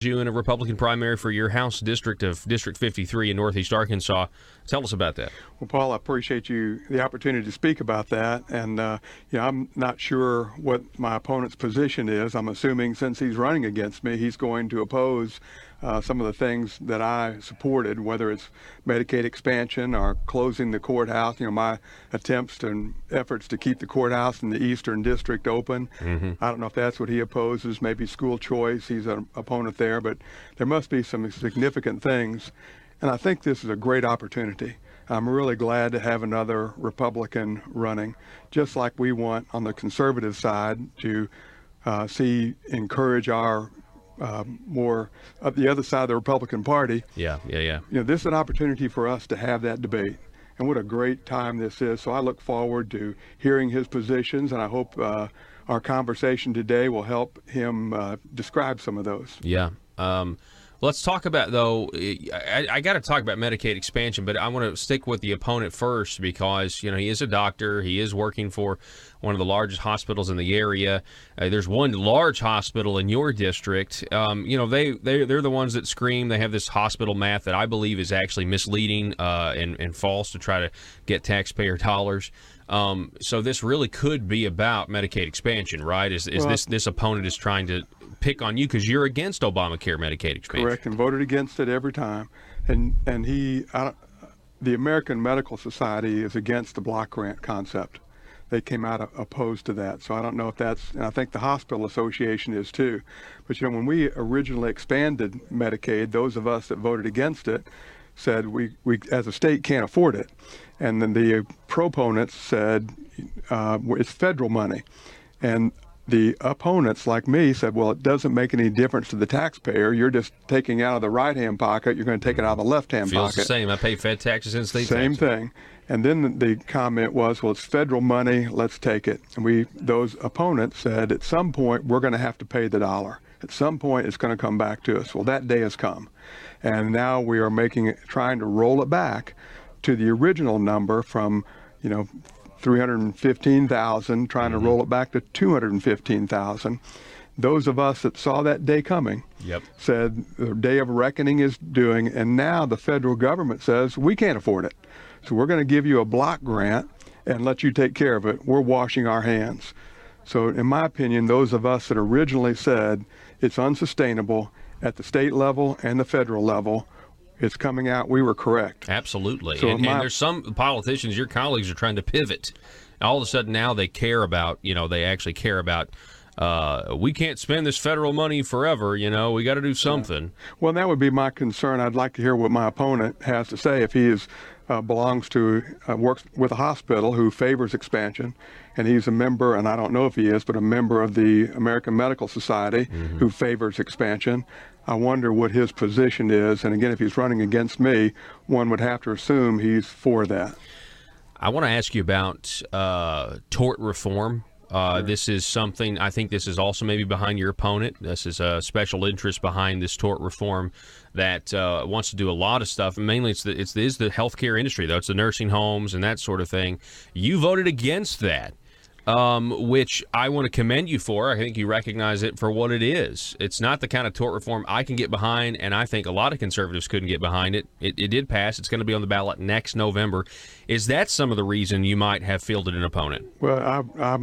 you in a Republican primary for your House district of District 53 in Northeast Arkansas. Tell us about that. Well, Paul, I appreciate the opportunity to speak about that. And, I'm not sure what my opponent's position is. I'm assuming since he's running against me, he's going to oppose some of the things that I supported, whether it's Medicaid expansion or closing the courthouse. My attempts and efforts to keep the courthouse in the Eastern District open. I don't know if that's what he opposes. Maybe school choice. He's an opponent there, but there must be some significant things. And I think this is a great opportunity. I'm really glad to have another Republican running, just like we want on the conservative side to encourage our more of the other side of the Republican Party. Yeah. This is an opportunity for us to have that debate. And what a great time this is. So I look forward to hearing his positions, and I hope our conversation today will help him describe some of those. Yeah. Let's talk about, though, I got to talk about Medicaid expansion, but I want to stick with the opponent first because, he is a doctor. He is working for one of the largest hospitals in the area. There's one large hospital in your district. They're the ones that scream. They have this hospital math that I believe is actually misleading and false to try to get taxpayer dollars. So this really could be about Medicaid expansion, right? This opponent is trying to pick on you because you're against Obamacare Medicaid expansion. Correct, and voted against it every time. And the American Medical Society is against the block grant concept. They came out opposed to that. So I don't know if and I think the Hospital Association is too. But when we originally expanded Medicaid, those of us that voted against it said we as a state can't afford it. And then the proponents said it's federal money. And the opponents, like me, said, well, it doesn't make any difference to the taxpayer. You're just taking out of the right-hand pocket. You're going to take it out of the left-hand pocket. Feels the same. I pay Fed taxes and state taxes. Same thing. And then the comment was, well, it's federal money. Let's take it. And those opponents said, at some point, we're going to have to pay the dollar. At some point, it's going to come back to us. Well, that day has come. And now we are trying to roll it back to the original number from, 315,000, trying to roll it back to 215,000. Those of us that saw that day coming said the day of reckoning is doing, and now the federal government says we can't afford it. So we're going to give you a block grant and let you take care of it. We're washing our hands. So in my opinion, those of us that originally said it's unsustainable at the state level and the federal level, it's coming out, we were correct. Absolutely. So and there's some politicians, your colleagues, are trying to pivot. All of a sudden now they care about, they actually care about, we can't spend this federal money forever, we got to do something. Yeah. Well, that would be my concern. I'd like to hear what my opponent has to say if he belongs to, works with a hospital who favors expansion, and he's a member, and I don't know if he is, but a member of the American Medical Society who favors expansion. I wonder what his position is. And again, if he's running against me, one would have to assume he's for that. I want to ask you about tort reform. This is something, I think this is also maybe behind your opponent. This is a special interest behind this tort reform that wants to do a lot of stuff. And mainly it's the healthcare industry, though. It's the nursing homes and that sort of thing. You voted against that. Which I want to commend you for. I think you recognize it for what it is. It's not the kind of tort reform I can get behind, and I think a lot of conservatives couldn't get behind it. It did pass. It's going to be on the ballot next November. Is that some of the reason you might have fielded an opponent? Well, I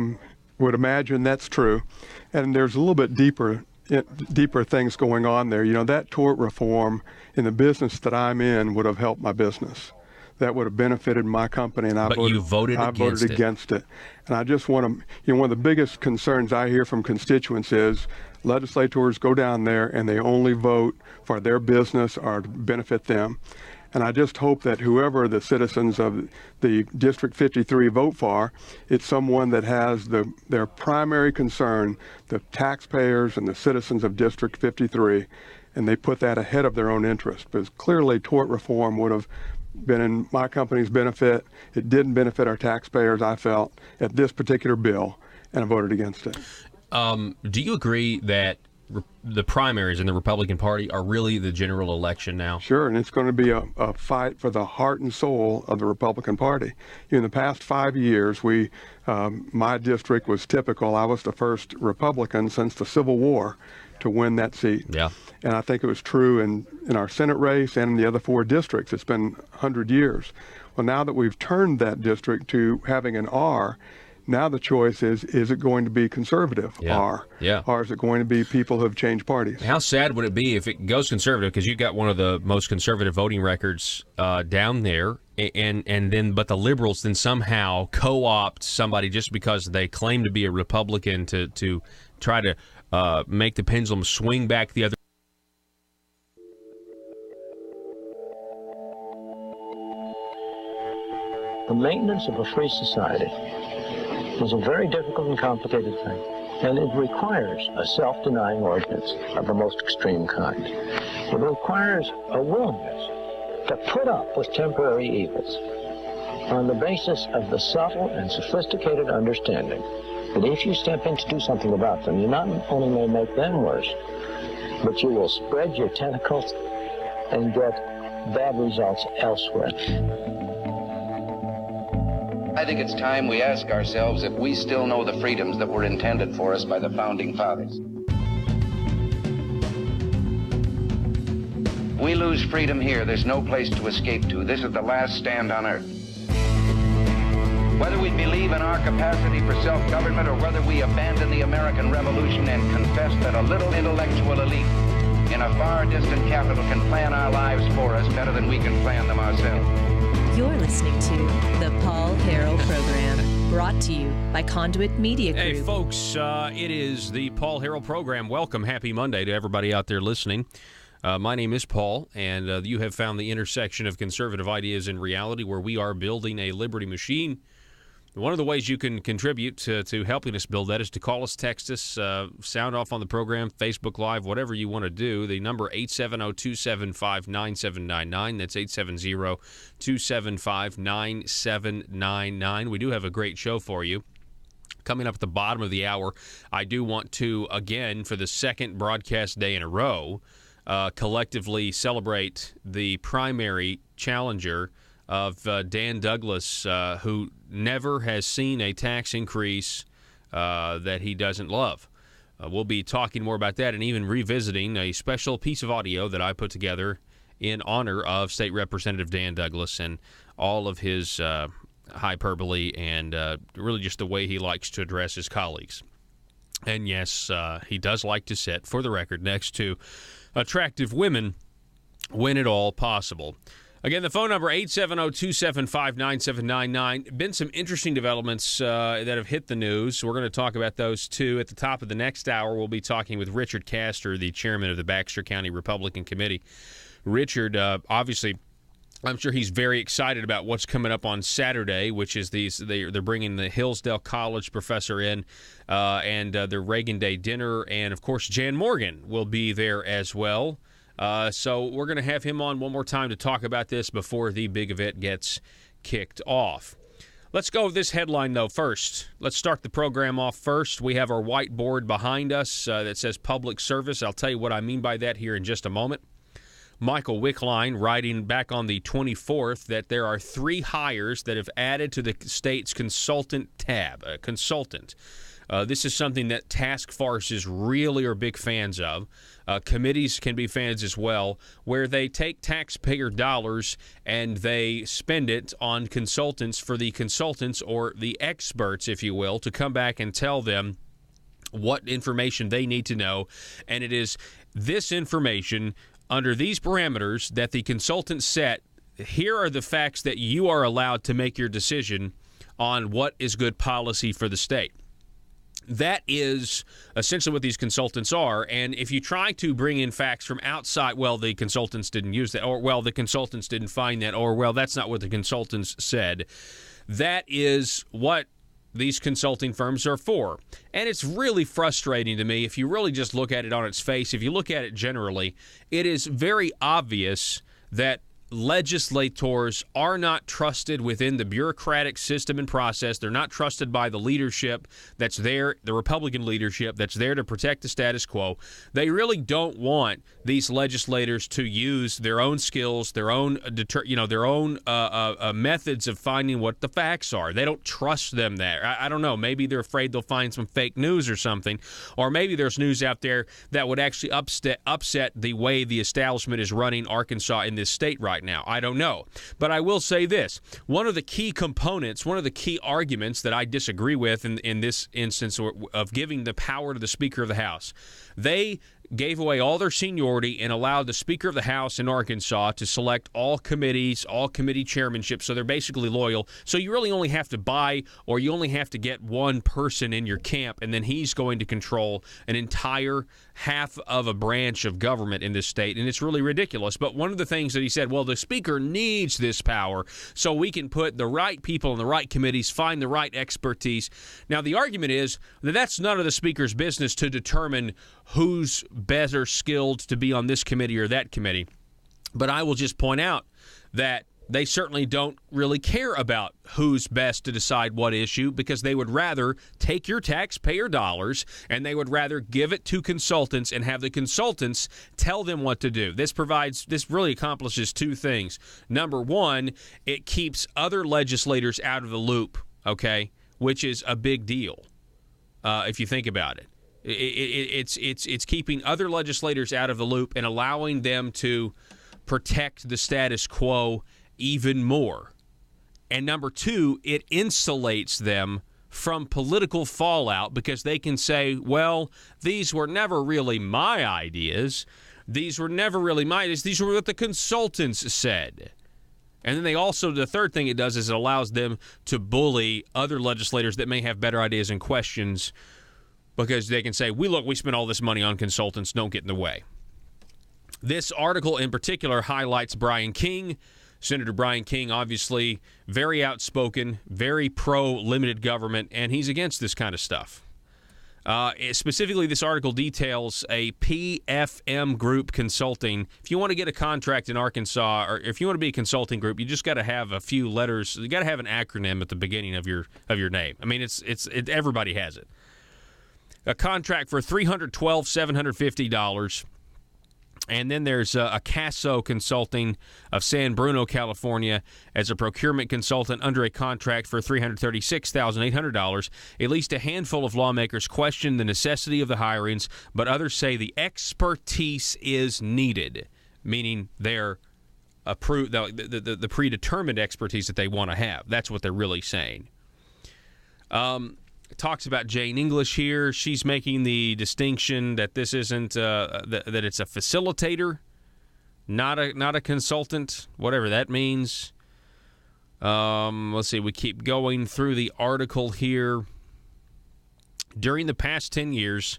would imagine that's true. And there's a little bit deeper things going on there. That tort reform in the business that I'm in would have helped my business. That would have benefited my company, and I voted against it. And I just want to, one of the biggest concerns I hear from constituents is legislators go down there and they only vote for their business or to benefit them. And I just hope that whoever the citizens of the District 53 vote for, it's someone that has their primary concern, the taxpayers and the citizens of District 53, and they put that ahead of their own interest. Because clearly tort reform would have been in my company's benefit. It didn't benefit our taxpayers, I felt, at this particular bill, and I voted against it. Do you agree that the primaries in the Republican Party are really the general election now? Sure, and it's going to be a fight for the heart and soul of the Republican Party. In the past 5 years, my district was typical. I was the first Republican since the Civil War to win that seat. Yeah. And I think it was true in our Senate race and in the other 4 districts. It's been 100 years. Well, now that we've turned that district to having an R, now the choice is it going to be conservative R? Yeah. Or is it going to be people who have changed parties? How sad would it be if it goes conservative, because you've got one of the most conservative voting records down there, but the liberals then somehow co-opt somebody just because they claim to be a Republican to try to make the pendulum swing back the other. The maintenance of a free society is a very difficult and complicated thing, and it requires a self-denying ordinance of the most extreme kind. It requires a willingness to put up with temporary evils on the basis of the subtle and sophisticated understanding that if you step in to do something about them, you not only may make them worse, but you will spread your tentacles and get bad results elsewhere. I think it's time we ask ourselves if we still know the freedoms that were intended for us by the Founding Fathers. We lose freedom here, there's no place to escape to. This is the last stand on earth. Whether we believe in our capacity for self-government or whether we abandon the American Revolution and confess that a little intellectual elite in a far distant capital can plan our lives for us better than we can plan them ourselves. You're listening to the Paul Harrell Program, brought to you by Conduit Media Group. Hey, folks, it is the Paul Harrell Program. Welcome. Happy Monday to everybody out there listening. My name is Paul, and you have found the intersection of conservative ideas and reality where we are building a liberty machine. One of the ways you can contribute to helping us build that is to call us, text us, sound off on the program, Facebook Live, whatever you want to do. The number 870-275-9799. That's 870-275-9799. We do have a great show for you. Coming up at the bottom of the hour, I do want to, again, for the second broadcast day in a row, collectively celebrate the primary challenger of Dan Douglas, who never has seen a tax increase that he doesn't love. We'll be talking more about that and even revisiting a special piece of audio that I put together in honor of State Representative Dan Douglas and all of his hyperbole and really just the way he likes to address his colleagues. And yes, he does like to sit, for the record, next to attractive women when at all possible. Again, the phone number, 870-275-9799. Been some interesting developments that have hit the news. We're going to talk about those, too. At the top of the next hour, we'll be talking with Richard Castor, the chairman of the Baxter County Republican Committee. Richard, obviously, I'm sure he's very excited about what's coming up on Saturday, which is they're bringing the Hillsdale College professor in and their Reagan Day dinner. And, of course, Jan Morgan will be there as well. So we're going to have him on one more time to talk about this before the big event gets kicked off. Let's go with this headline, though, first. Let's start the program off first. We have our whiteboard behind us that says public service. I'll tell you what I mean by that here in just a moment. Michael Wickline writing back on the 24th that there are 3 hires that have added to the state's consultant tab, a consultant. This is something that task forces really are big fans of. Committees can be fans as well, where they take taxpayer dollars and they spend it on consultants for the consultants or the experts, if you will, to come back and tell them what information they need to know. And it is this information under these parameters that the consultant set. Here are the facts that you are allowed to make your decision on what is good policy for the state. That is essentially what these consultants are. And if you try to bring in facts from outside, well, the consultants didn't use that, or, well, the consultants didn't find that, or, well, that's not what the consultants said. That is what these consulting firms are for. And it's really frustrating to me if you really just look at it on its face. If you look at it generally, it is very obvious that legislators are not trusted within the bureaucratic system and process. They're not trusted by the leadership that's there, the Republican leadership that's there to protect the status quo. They really don't want these legislators to use their own skills, their own methods of finding what the facts are. They don't trust them there. I don't know. Maybe they're afraid they'll find some fake news or something, or maybe there's news out there that would actually upset the way the establishment is running Arkansas in this state right now. I don't know. But I will say this. One of the key components, one of the key arguments that I disagree with in this instance of giving the power to the Speaker of the House, they gave away all their seniority and allowed the Speaker of the House in Arkansas to select all committees, all committee chairmanships, so they're basically loyal. So you really only have to buy, or you only have to get one person in your camp, and then he's going to control an entire half of a branch of government in this state, and it's really ridiculous. But one of the things that he said, well, the Speaker needs this power so we can put the right people in the right committees, find the right expertise. Now, the argument is that that's none of the Speaker's business to determine who's better skilled to be on this committee or that committee. But I will just point out that they certainly don't really care about who's best to decide what issue, because they would rather take your taxpayer dollars and they would rather give it to consultants and have the consultants tell them what to do. This really accomplishes two things. Number one, it keeps other legislators out of the loop, okay, which is a big deal if you think about it. It's keeping other legislators out of the loop and allowing them to protect the status quo even more. And number two, it insulates them from political fallout, because they can say, well, these were never really my ideas. These were never really my ideas. These were what the consultants said. And then the third thing it does is it allows them to bully other legislators that may have better ideas and questions, because they can say, we spent all this money on consultants, don't get in the way. This article in particular highlights Brian King. Senator Brian King, obviously very outspoken, very pro-limited government, and he's against this kind of stuff. Specifically, this article details a PFM group consulting. If you want to get a contract in Arkansas, or if you want to be a consulting group, you just got to have a few letters. You got to have an acronym at the beginning of your name. I mean, everybody has it. A contract for $312,750. And then there's a Casso Consulting of San Bruno, California, as a procurement consultant under a contract for $336,800. At least a handful of lawmakers question the necessity of the hirings, but others say the expertise is needed, meaning they're approved the predetermined expertise that they want to have. That's what they're really saying. Talks about Jane English here. She's making the distinction that this isn't that it's a facilitator, not a consultant, whatever that means. Let's see. We keep going through the article here. During the past 10 years,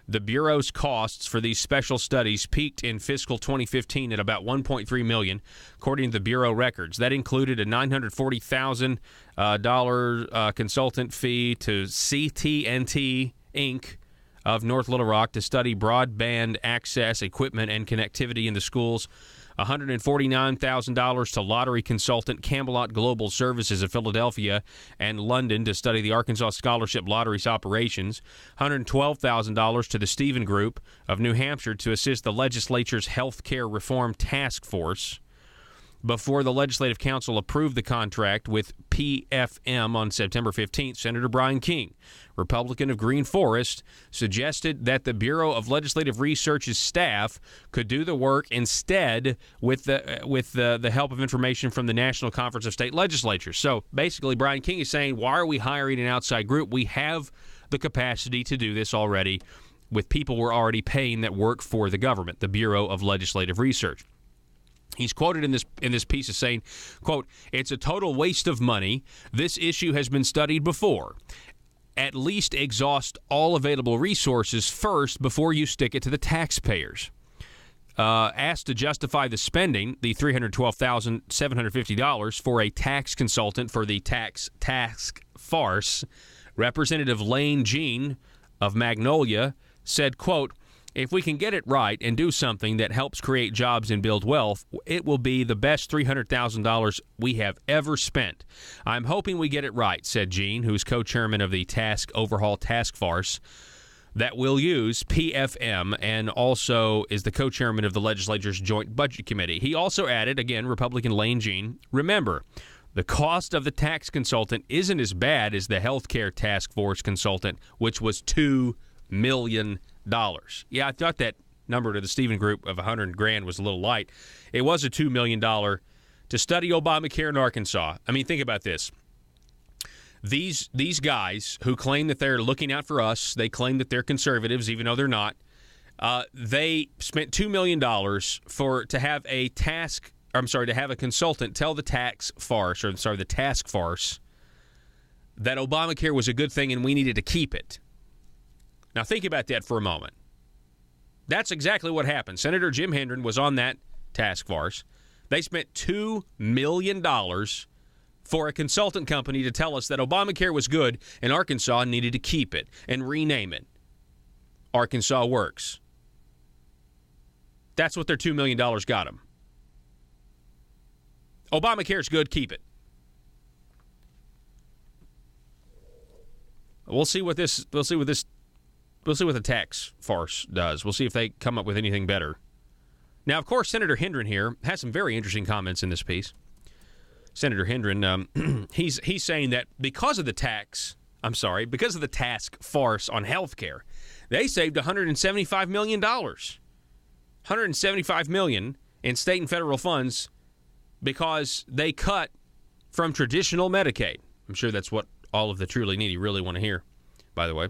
the Bureau's costs for these special studies peaked in fiscal 2015 at about $1.3 million, according to the Bureau records. That included a $940,000 consultant fee to CT&T Inc. of North Little Rock to study broadband access, equipment, and connectivity in the schools. $149,000 to lottery consultant Camelot Global Services of Philadelphia and London to study the Arkansas Scholarship Lottery's operations. $112,000 to the Stephen Group of New Hampshire to assist the legislature's health care reform task force. Before the Legislative Council approved the contract with PFM on September 15th, Senator Brian King, Republican of Green Forest, suggested that the Bureau of Legislative Research's staff could do the work instead with the help of information from the National Conference of State Legislatures. So basically, Brian King is saying, why are we hiring an outside group? We have the capacity to do this already with people we're already paying that work for the government, the Bureau of Legislative Research. He's quoted in this piece as saying, quote, "It's a total waste of money. This issue has been studied before. At least exhaust all available resources first before you stick it to the taxpayers." Asked to justify the spending, the $312,750 for a tax consultant for the tax farce, Representative Lane Jean of Magnolia said, quote, If we can get it right and do something that helps create jobs and build wealth, it will be the best $300,000 we have ever spent. I'm hoping we get it right, said Gene, who's co-chairman of the Overhaul Task Force that will use PFM and also is the co-chairman of the legislature's Joint Budget Committee. He also added, again, Republican Lane Gene, remember, the cost of the tax consultant isn't as bad as the healthcare task force consultant, which was $2 million. Yeah, I thought that number to the Stephen Group of $100,000 was a little light. It was a $2 million to study Obamacare in Arkansas. I mean, think about this. These guys who claim that they're looking out for us, they claim that they're conservatives, even though they're not. They spent $2 million to have a consultant tell the task force that Obamacare was a good thing and we needed to keep it. Now, think about that for a moment. That's exactly what happened. Senator Jim Hendren was on that task force. They spent $2 million for a consultant company to tell us that Obamacare was good and Arkansas needed to keep it and rename it Arkansas Works. That's what their $2 million got them. Obamacare's good, keep it. We'll see what the tax farce does. We'll see if they come up with anything better. Now, of course, Senator Hendren here has some very interesting comments in this piece. Senator Hendren, he's saying that because of the task farce on health care, they saved $175 million. $175 million in state and federal funds because they cut from traditional Medicaid. I'm sure that's what all of the truly needy really want to hear, by the way.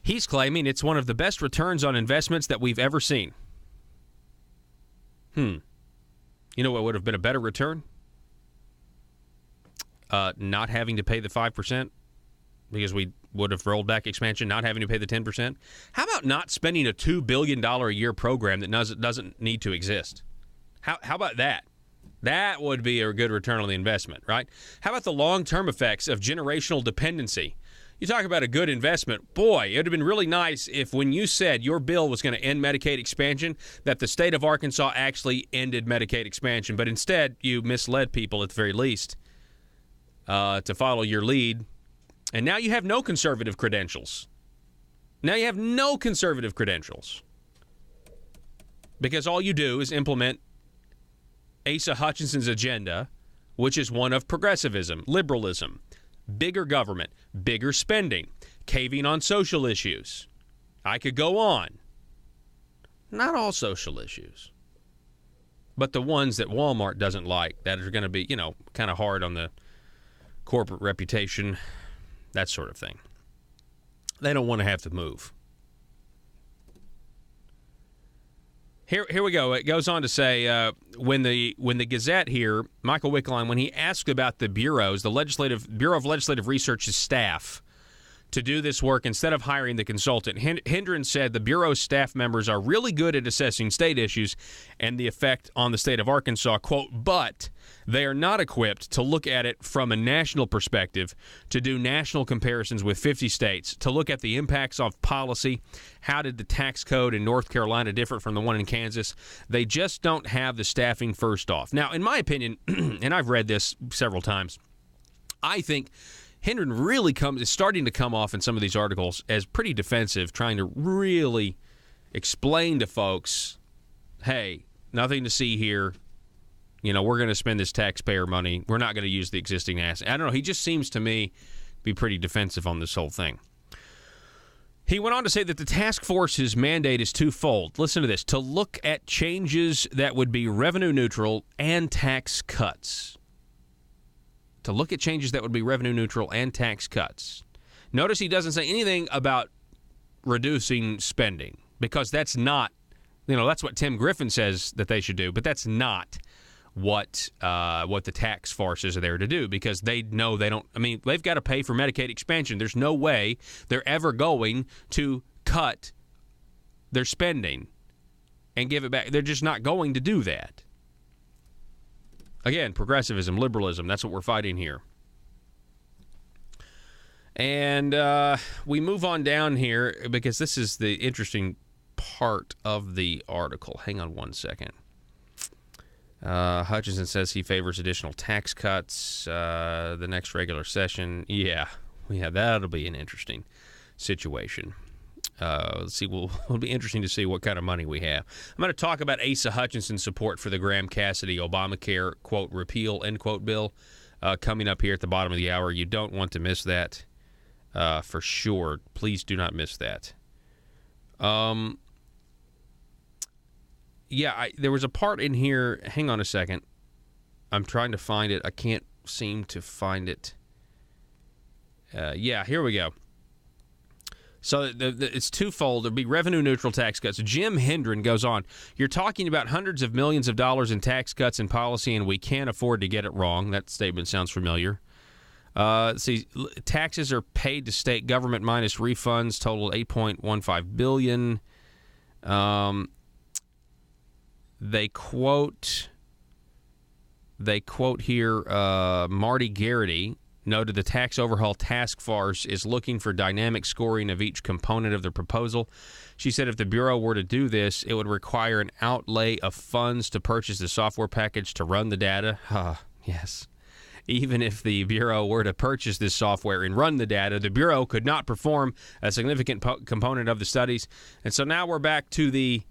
He's claiming it's one of the best returns on investments that we've ever seen. You know what would have been a better return? Not having to pay the 5% because we would have rolled back expansion, not having to pay the 10%. How about not spending a $2 billion a year program that doesn't need to exist? How about that? That would be a good return on the investment, right? How about the long-term effects of generational dependency? You talk about a good investment. Boy, it would have been really nice if when you said your bill was going to end Medicaid expansion, that the state of Arkansas actually ended Medicaid expansion. But instead, you misled people at the very least to follow your lead. And now you have no conservative credentials. Because all you do is implement Asa Hutchinson's agenda, which is one of progressivism, liberalism, bigger government, bigger spending, caving on social issues. I could go on. Not all social issues, but the ones that Walmart doesn't like that are going to be, kind of hard on the corporate reputation, that sort of thing. They don't want to have to move. Here we go. It goes on to say when the Gazette here, Michael Wickline, when he asked about the bureaus, the Bureau of Legislative Research's staff to do this work instead of hiring the consultant, Hendren said the Bureau's staff members are really good at assessing state issues and the effect on the state of Arkansas, quote, but they are not equipped to look at it from a national perspective, to do national comparisons with 50 states, to look at the impacts of policy. How did the tax code in North Carolina differ from the one in Kansas? They just don't have the staffing first off. Now, in my opinion, and I've read this several times, I think Hendren really is starting to come off in some of these articles as pretty defensive, trying to really explain to folks, hey, nothing to see here. We're going to spend this taxpayer money. We're not going to use the existing asset. I don't know. He just seems to me be pretty defensive on this whole thing. He went on to say that the task force's mandate is twofold. Listen to this. To look at changes that would be revenue neutral and tax cuts. To look at changes that would be revenue neutral and tax cuts. Notice he doesn't say anything about reducing spending, because that's not, that's what Tim Griffin says that they should do, but that's not what the tax forces are there to do, because they know they've got to pay for Medicaid expansion. There's no way they're ever going to cut their spending and give it back. They're just not going to do that. Again, progressivism, liberalism, that's what we're fighting here. And we move on down here because this is the interesting part of the article. Hang on one second. Hutchinson says he favors additional tax cuts the next regular session. Yeah, that'll be an interesting situation. Let's see. It'll be interesting to see what kind of money we have. I'm going to talk about Asa Hutchinson's support for the Graham Cassidy Obamacare, quote, repeal, end quote, bill coming up here at the bottom of the hour. You don't want to miss that for sure. Please do not miss that. There was a part in here. Hang on a second. I'm trying to find it. I can't seem to find it. Here we go. So it's twofold. There'll be revenue-neutral tax cuts. Jim Hendren goes on, you're talking about hundreds of millions of dollars in tax cuts and policy, and we can't afford to get it wrong. That statement sounds familiar. See, taxes are paid to state government minus refunds, total $8.15 billion. They quote here, Marty Garrity noted the tax overhaul task force is looking for dynamic scoring of each component of the proposal. She said if the Bureau were to do this, it would require an outlay of funds to purchase the software package to run the data. Yes. Even if the Bureau were to purchase this software and run the data, the Bureau could not perform a significant component of the studies. And so now we're back to the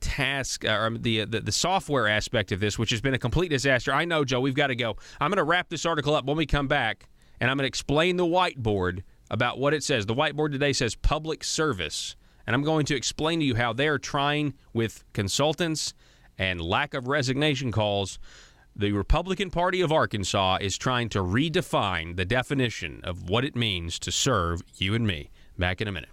task, the software aspect of this, which has been a complete disaster. I know, Joe, we've got to go. I'm going to wrap this article up when we come back, and I'm going to explain the whiteboard about what it says. The whiteboard today says public service, and I'm going to explain to you how they are trying, with consultants and lack of resignation calls, the Republican Party of Arkansas is trying to redefine the definition of what it means to serve you and me. Back in a minute.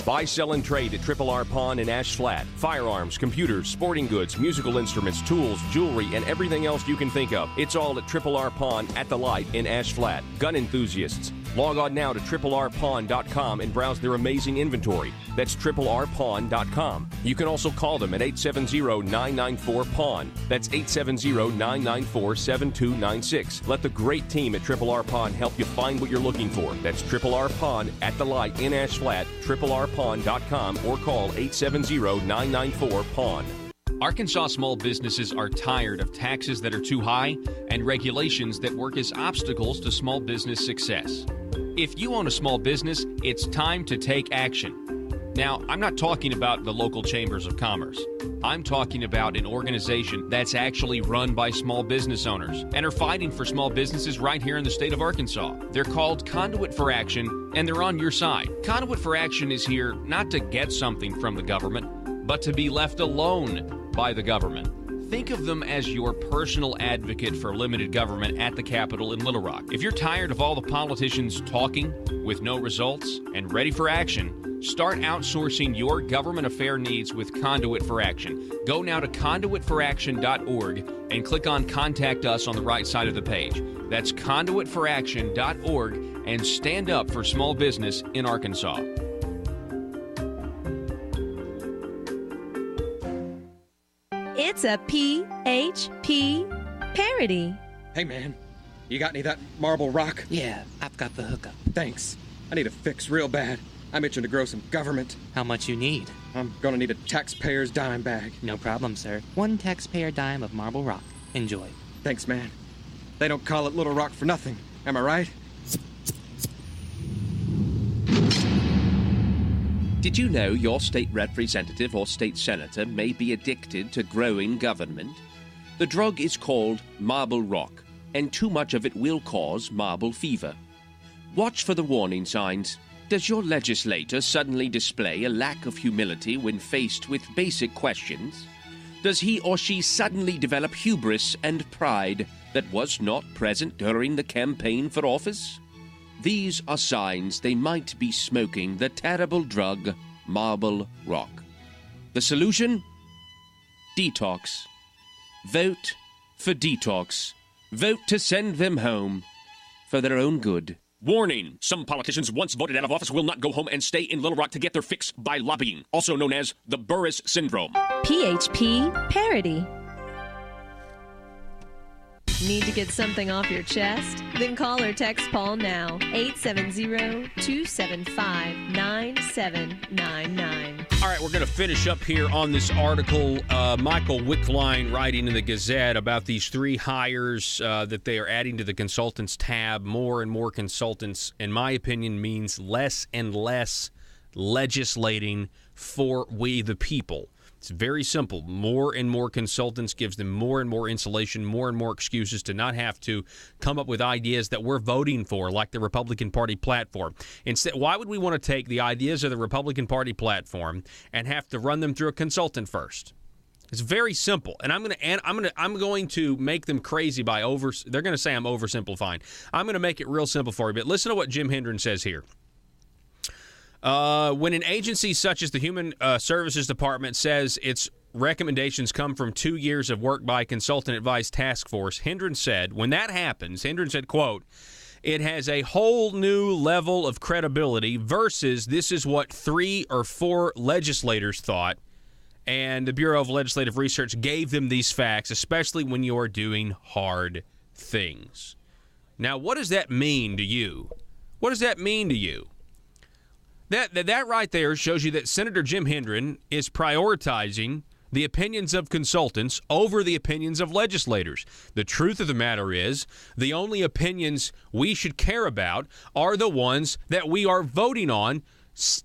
Buy, sell, and trade at Triple R Pawn in Ash Flat. Firearms, computers, sporting goods, musical instruments, tools, jewelry, and everything else you can think of. It's all at Triple R Pawn at the Light in Ash Flat. Gun enthusiasts, log on now to triplrpawn.com and browse their amazing inventory. That's triplrpawn.com. You can also call them at 870-994-PAWN. That's 870-994-7296. Let the great team at Triple R Pawn help you find what you're looking for. That's Triple R Pawn at the Light in Ash Flat, triplrpawn.com, or call 870-994-PAWN. Arkansas small businesses are tired of taxes that are too high and regulations that work as obstacles to small business success. If you own a small business, it's time to take action. Now, I'm not talking about the local chambers of commerce. I'm talking about an organization that's actually run by small business owners and are fighting for small businesses right here in the state of Arkansas. They're called Conduit for Action, and they're on your side. Conduit for Action is here not to get something from the government, but to be left alone by the government. Think of them as your personal advocate for limited government at the Capitol in Little Rock. If you're tired of all the politicians talking with no results and ready for action, start outsourcing your government affair needs with Conduit for Action. Go now to conduitforaction.org and click on Contact Us on the right side of the page. That's conduitforaction.org, and stand up for small business in Arkansas. It's a PHP parody. Hey, man, you got any of that marble rock? Yeah, I've got the hookup. Thanks. I need a fix real bad. I'm itching to grow some government. How much you need? I'm gonna need a taxpayer's dime bag. No problem, sir. 1 taxpayer dime of marble rock. Enjoy. Thanks, man. They don't call it Little Rock for nothing. Am I right? Did you know your state representative or state senator may be addicted to growing government? The drug is called marble rock, and too much of it will cause marble fever. Watch for the warning signs. Does your legislator suddenly display a lack of humility when faced with basic questions? Does he or she suddenly develop hubris and pride that was not present during the campaign for office? These are signs they might be smoking the terrible drug, marble rock. The solution? Detox. Vote for detox. Vote to send them home for their own good. Warning! Some politicians once voted out of office will not go home and stay in Little Rock to get their fix by lobbying, also known as the Burris Syndrome. PHP parody. Need to get something off your chest? Then call or text Paul now, 870-275-9799. All right, we're going to finish up here on this article. Michael Wickline writing in the Gazette about these 3 hires that they are adding to the consultants tab. More and more consultants, in my opinion, means less and less legislating for we the people. It's very simple. More and more consultants gives them more and more insulation, more and more excuses to not have to come up with ideas that we're voting for, like the Republican Party platform. Instead, why would we want to take the ideas of the Republican Party platform and have to run them through a consultant first? It's very simple, and I'm going to make them crazy by They're going to say I'm oversimplifying. I'm going to make it real simple for you. But listen to what Jim Hendren says here. When an agency such as the Human Services Department says its recommendations come from 2 years of work by a consultant advised task force, Hendren said, when that happens, Hendren said, quote, it has a whole new level of credibility versus this is what 3 or 4 legislators thought, and the Bureau of Legislative Research gave them these facts, especially when you're doing hard things. Now, what does that mean to you? What does that mean to you? That right there shows you that Senator Jim Hendren is prioritizing the opinions of consultants over the opinions of legislators. The truth of the matter is, the only opinions we should care about are the ones that we are voting on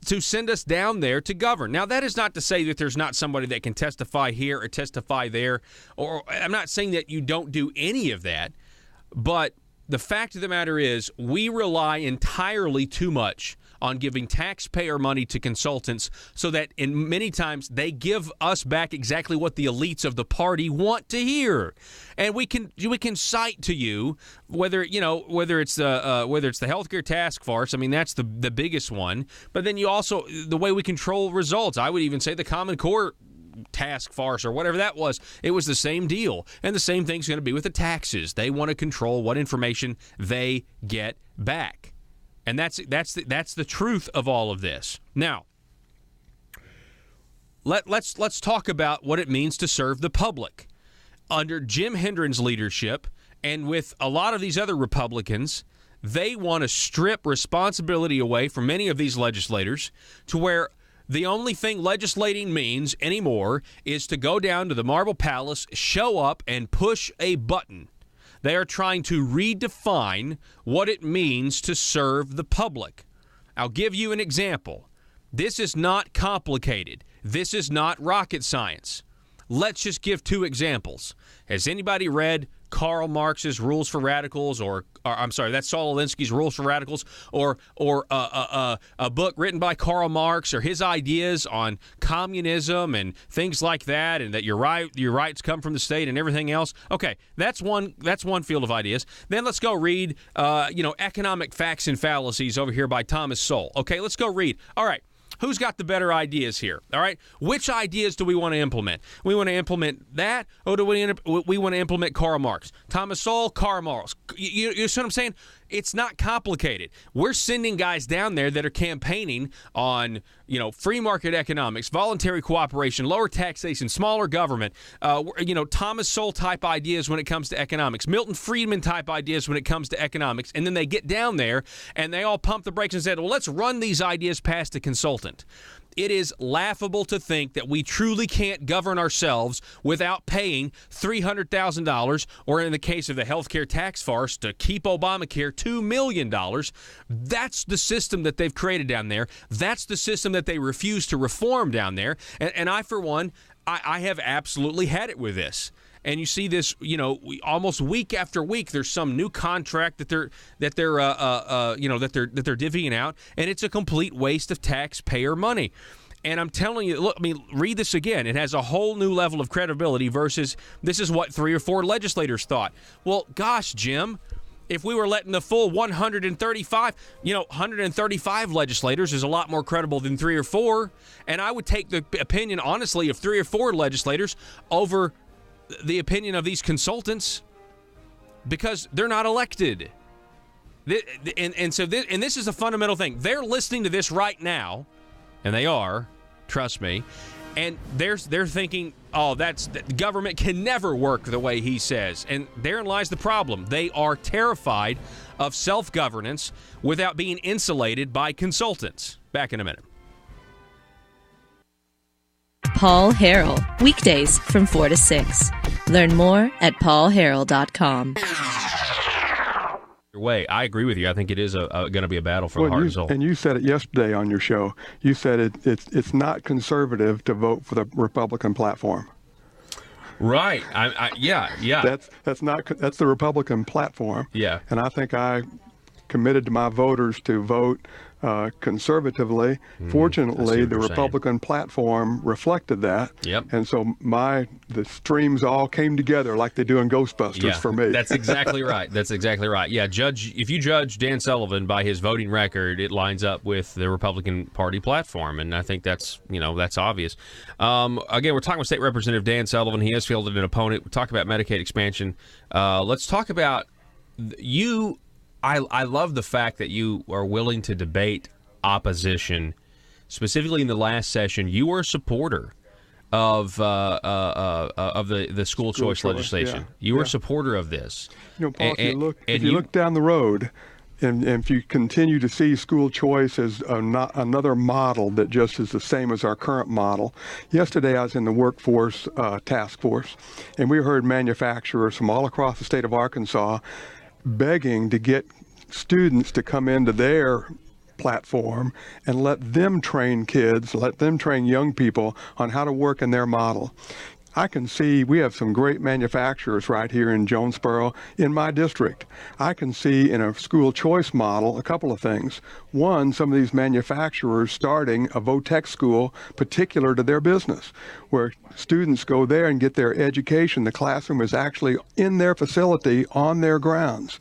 to send us down there to govern. Now, that is not to say that there's not somebody that can testify here or testify there, or I'm not saying that you don't do any of that, but the fact of the matter is we rely entirely too much on giving taxpayer money to consultants so that in many times they give us back exactly what the elites of the party want to hear. And we can cite to you whether it's the healthcare task force. I mean, that's the biggest one. But then you also, the way we control results, I would even say the Common Core task force or whatever that was, it was the same deal. And the same thing's going to be with the taxes. They want to control what information they get back. And that's the truth of all of this. Now, let's talk about what it means to serve the public. Under Jim Hendren's leadership, and with a lot of these other Republicans, they want to strip responsibility away from many of these legislators to where the only thing legislating means anymore is to go down to the Marble Palace, show up, and push a button. They are trying to redefine what it means to serve the public. I'll give you an example. This is not complicated. This is not rocket science. Let's just give 2 examples. Has anybody read Karl Marx's Rules for Radicals, or I'm sorry, that's Saul Alinsky's Rules for Radicals, or a book written by Karl Marx, or his ideas on communism and things like that, and that your rights come from the state and everything else? Okay, that's one field of ideas. Then let's go read Economic Facts and Fallacies over here by Thomas Sowell. Okay, let's go read. All right. Who's got the better ideas here? All right. Which ideas do we want to implement? We want to implement that, or do we want to implement Karl Marx? Thomas Sowell, Karl Marx. You see what I'm saying? It's not complicated. We're sending guys down there that are campaigning on, free market economics, voluntary cooperation, lower taxation, smaller government, Thomas Sowell type ideas when it comes to economics, Milton Friedman type ideas when it comes to economics. And then they get down there and they all pump the brakes and said, well, let's run these ideas past a consultant. It is laughable to think that we truly can't govern ourselves without paying $300,000, or in the case of the healthcare tax farce, to keep Obamacare, $2 million. That's the system that they've created down there. That's the system that they refuse to reform down there. And I, for one, I have absolutely had it with this. And you see this, almost week after week, there's some new contract that they're divvying out, and it's a complete waste of taxpayer money. And I'm telling you, look, read this again. It has a whole new level of credibility versus this is what 3 or 4 legislators thought. Well, gosh, Jim, if we were letting the full 135 legislators is a lot more credible than 3 or 4. And I would take the opinion, honestly, of 3 or 4 legislators over the opinion of these consultants, because they're not elected. And this is a fundamental thing. They're listening to this right now, and they are, trust me, And they're thinking, oh, the government can never work the way he says. And therein lies the problem. They are terrified of self-governance without being insulated by consultants. Back in a minute. Paul Harrell, weekdays from 4 to 6. Learn more at paulharrell.com. Way, I agree with you. I think it is going to be a battle for the heart and soul. And you said it yesterday on your show. You said it's not conservative to vote for the Republican platform. Right. Yeah. That's the Republican platform. Yeah. And I think I committed to my voters to vote conservatively. Fortunately, the Republican platform reflected that. Yep. And so the streams all came together like they do in Ghostbusters for me. That's exactly right. Yeah, if you judge Dan Sullivan by his voting record, it lines up with the Republican Party platform, and I think that's obvious. Again, we're talking with State Representative Dan Sullivan. He has fielded an opponent. We talk about Medicaid expansion. Let's talk about you. I love the fact that you are willing to debate opposition. Specifically, in the last session, you were a supporter of the school choice legislation. Yeah. You were a supporter of this. Paul, if you look down the road, and if you continue to see school choice as another model that just is the same as our current model. Yesterday, I was in the workforce task force, and we heard manufacturers from all across the state of Arkansas begging to get students to come into their platform and let them train kids, let them train young people on how to work in their model. I can see we have some great manufacturers right here in Jonesboro in my district. I can see in a school choice model a couple of things. One, some of these manufacturers starting a VOTEC school particular to their business, where students go there and get their education. The classroom is actually in their facility on their grounds.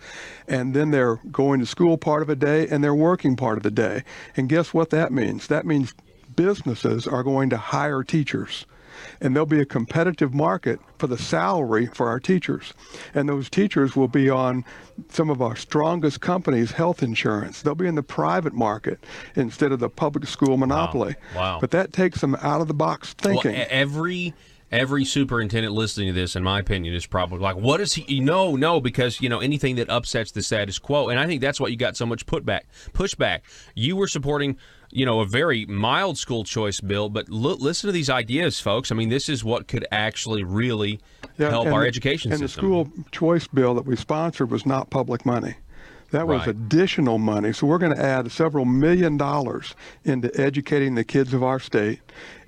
And then they're going to school part of a day and they're working part of the day. And guess what that means? That means businesses are going to hire teachers. And there'll be a competitive market for the salary for our teachers. And those teachers will be on some of our strongest companies' health insurance. They'll be in the private market instead of the public school monopoly. Wow. But that takes them out of the box thinking. Well, every superintendent listening to this, in my opinion, is probably like, what is he? No, because, anything that upsets the status quo. And I think that's why you got so much pushback. You were supporting, a very mild school choice bill, but listen to these ideas, folks. I mean, this is what could actually really help our education system. And the school choice bill that we sponsored was not public money. That was additional money. So we're going to add several $1 million into educating the kids of our state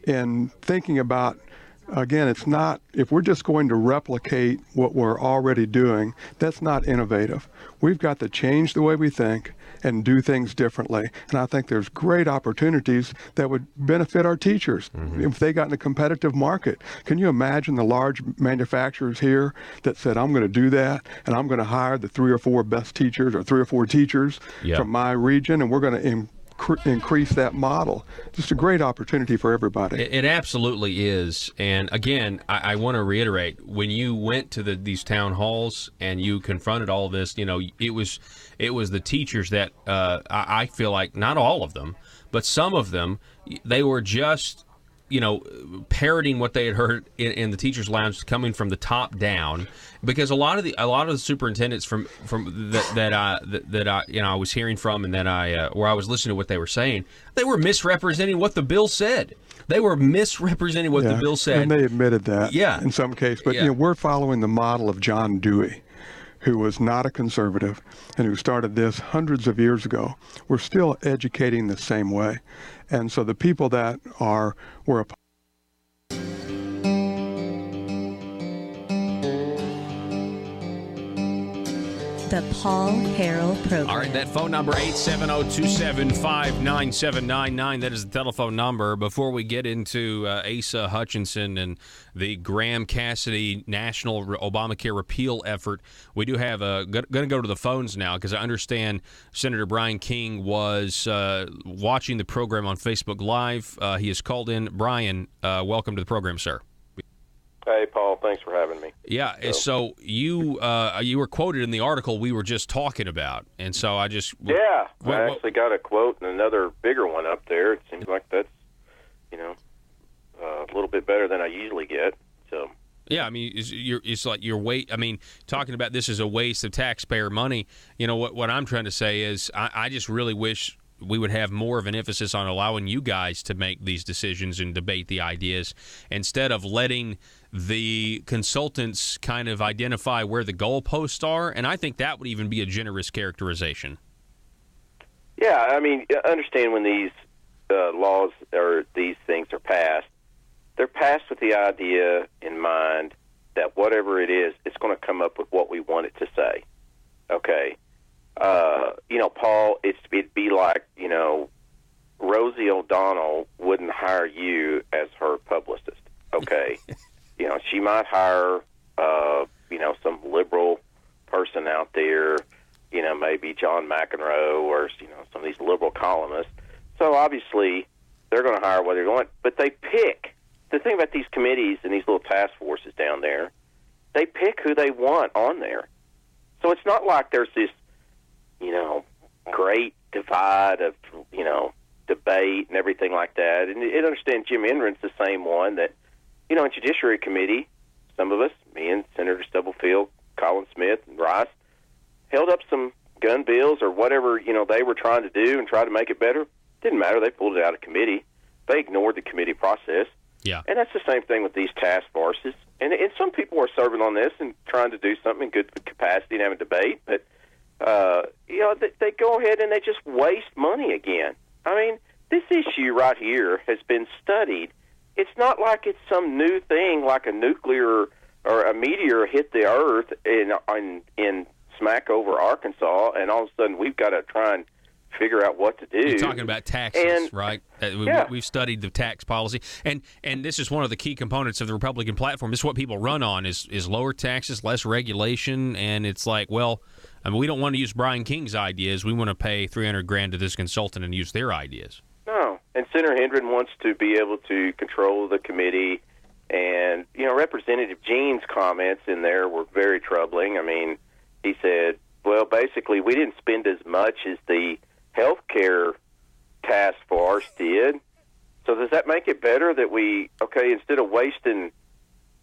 and thinking about, again, it's not, if we're just going to replicate what we're already doing, that's not innovative. We've got to change the way we think and do things differently. And I think there's great opportunities that would benefit our teachers if they got in a competitive market. Can you imagine the large manufacturers here that said, I'm going to do that, and I'm going to hire the 3 or 4 best teachers or 3 or 4 teachers from my region, and we're going to increase that model. Just a great opportunity for everybody. It absolutely is. And again, I want to reiterate, when you went to these town halls and you confronted all of this, it was the teachers that I feel like, not all of them, but some of them, they were just parroting what they had heard in the teachers' lounge, coming from the top down, because a lot of the superintendents from that I was hearing from, and that where I was listening to what they were saying, they were misrepresenting what the bill said. They were misrepresenting what the bill said, and they admitted that. In some case, but we're following the model of John Dewey, who was not a conservative and who started this hundreds of years ago. We're still educating the same way. And so the people that were The Paul Harrell Program. All right, that phone number, 870-275-9799. That is the telephone number. Before we get into Asa Hutchinson and the Graham Cassidy National Obamacare repeal effort, we do have going to go to the phones now, because I understand Senator Brian King was watching the program on Facebook Live. He has called in. Brian, welcome to the program, sir. Hey, Paul. Thanks for having me. Yeah, so you were quoted in the article we were just talking about, and so I just... I actually got a quote and another bigger one up there. It seems like that's, a little little bit better than I usually get. So. Yeah, I mean, it's like your weight. I mean, talking about this as a waste of taxpayer money. You know what I'm trying to say is, I just really wish we would have more of an emphasis on allowing you guys to make these decisions and debate the ideas instead of letting the consultants kind of identify where the goalposts are. And I think that would even be a generous characterization. Yeah, I mean, understand when these laws or these things are passed, they're passed with the idea in mind that whatever it is, it's going to come up with what we want it to say. Okay. Paul, it'd be like, Rosie O'Donnell wouldn't hire you as her publicist. Okay. She might hire, some liberal person out there, maybe John McEnroe or, some of these liberal columnists. So obviously they're going to hire what they want, but they pick. The thing about these committees and these little task forces down there, they pick who they want on there. So it's not like there's this, great divide of, debate and everything like that. And I understand Jim Enron's the same one that, in Judiciary Committee, some of us, me and Senator Stubblefield, Colin Smith, and Rice, held up some gun bills or whatever, they were trying to do and try to make it better. Didn't matter. They pulled it out of committee. They ignored the committee process. Yeah. And that's the same thing with these task forces. And some people are serving on this and trying to do something in good capacity and have a debate. But, they go ahead and they just waste money again. I mean, this issue right here has been studied. It's not like it's some new thing like a nuclear or a meteor hit the earth in smack over Arkansas, and all of a sudden we've got to try and figure out what to do. You're talking about taxes, right? Yeah. We've studied the tax policy, and this is one of the key components of the Republican platform. This is what people run on is lower taxes, less regulation, and it's like, well, I mean, we don't want to use Brian King's ideas. We want to pay $300,000 to this consultant and use their ideas. No, and Senator Hendren wants to be able to control the committee, and Representative Jean's comments in there were very troubling. I mean, he said, well, basically, we didn't spend as much as the health care task force did. So does that make it better that instead of wasting,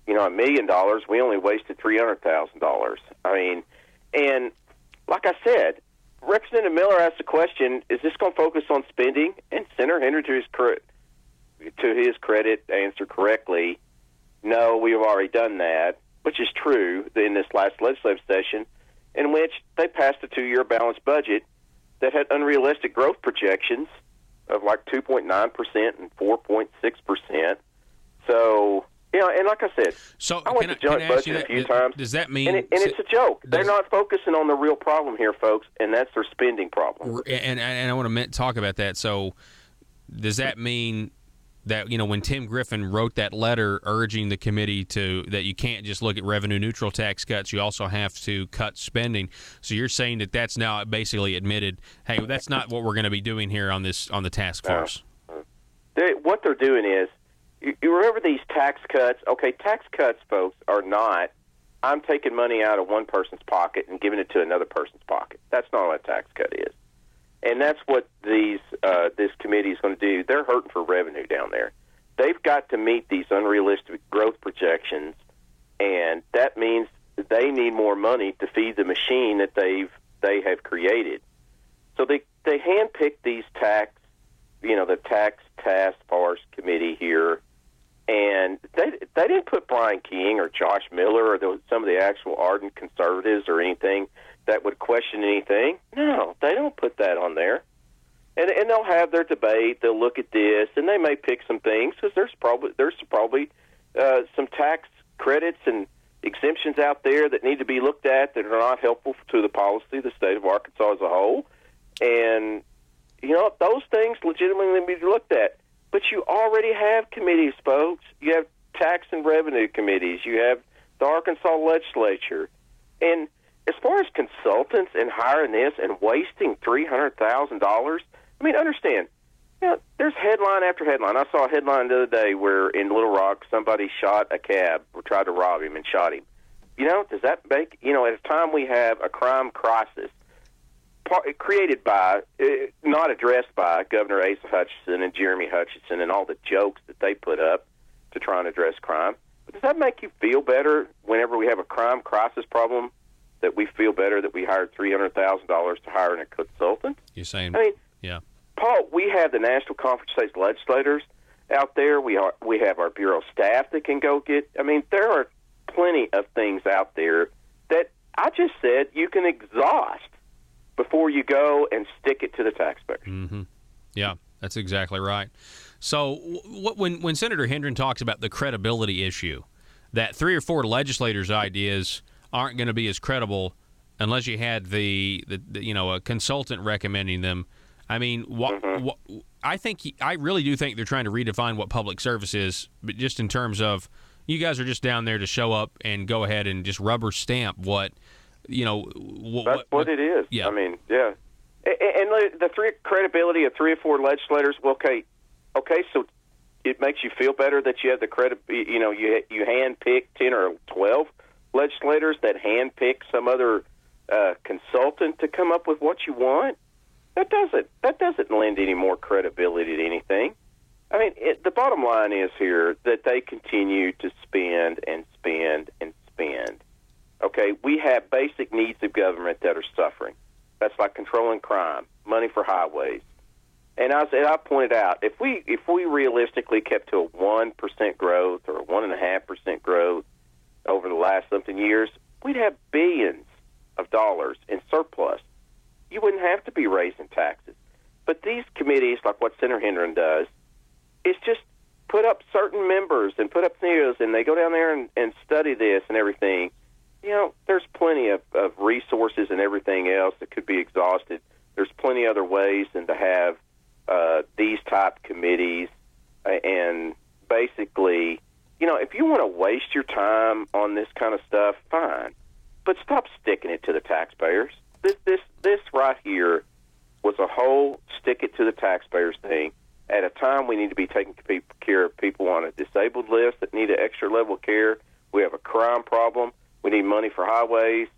$1 million, we only wasted $300,000? I mean, and like I said, Representative Miller asked the question, is this going to focus on spending? And Senator Henry, to his credit, answered correctly, no, we have already done that, which is true in this last legislative session, in which they passed a 2-year balanced budget that had unrealistic growth projections of like 2.9% and 4.6%. So, and like I said, I went to joint budget a few times. Does that mean... And it's a joke. They're not focusing on the real problem here, folks, and that's their spending problem. And I want to talk about that. So does that mean that, when Tim Griffin wrote that letter urging the committee that you can't just look at revenue-neutral tax cuts, you also have to cut spending. So you're saying that that's now basically admitted, hey, that's not what we're going to be doing here on the task force. What they're doing is, you remember these tax cuts? Okay, tax cuts, folks, are not, I'm taking money out of one person's pocket and giving it to another person's pocket. That's not what a tax cut is. And that's what this committee is going to do. They're hurting for revenue down there. They've got to meet these unrealistic growth projections, and that means they need more money to feed the machine that they have created. So they handpicked these the tax task force committee here, and they didn't put Brian King or Josh Miller or some of the actual ardent conservatives or anything that would question anything. No, they don't put that on there. And they'll have their debate. They'll look at this, and they may pick some things because there's probably some tax credits and exemptions out there that need to be looked at that are not helpful to the policy of the state of Arkansas as a whole. And those things legitimately need to be looked at. But you already have committees, folks. You have tax and revenue committees. You have the Arkansas legislature. And as far as consultants and hiring this and wasting $300,000, I mean, understand, there's headline after headline. I saw a headline the other day where in Little Rock somebody shot a cab or tried to rob him and shot him. Does that make, at a time we have a crime crisis created by, not addressed by Governor Asa Hutchinson and Jeremy Hutchinson and all the jokes that they put up, to try and address crime. But does that make you feel better whenever we have a crime crisis problem, that we feel better that we hired $300,000 to hire a consultant? You're saying, I mean, yeah. Paul, we have the National Conference of States Legislators out there. We have our Bureau staff that can go get. I mean, there are plenty of things out there that I just said you can exhaust before you go and stick it to the taxpayers. Mm-hmm. Yeah, that's exactly right. So when Senator Hendren talks about the credibility issue, that 3 or 4 legislators' ideas aren't going to be as credible unless you had the a consultant recommending them. I mean, I really do think they're trying to redefine what public service is, but just in terms of you guys are just down there to show up and go ahead and just rubber stamp what. That's what it is. Yeah. I mean, yeah. And the credibility of 3 or 4 legislators. Well, okay. So it makes you feel better that you have the credit. You handpick 10 or 12 legislators that handpick some other consultant to come up with what you want. That doesn't lend any more credibility to anything. I mean, the bottom line is here that they continue to spend and spend and spend. Okay, we have basic needs of government that are suffering. That's like controlling crime, money for highways. And I pointed out, if we realistically kept to a 1% growth or a 1.5% growth over the last something years, we'd have billions of dollars in surplus. You wouldn't have to be raising taxes. But these committees, like what Senator Hendren does, is just put up certain members and put up scenarios, and they go down there and study this and everything. There's plenty of resources and everything else that could be exhausted. There's plenty other ways than to have these type committees. And basically, if you want to waste your time on this kind of stuff, fine. But stop sticking it to the taxpayers. This right here was a whole stick it to the taxpayers thing. At a time we need to be taking care of people on a disabled list that need an extra level of care. We have a crime problem. We need money for highways,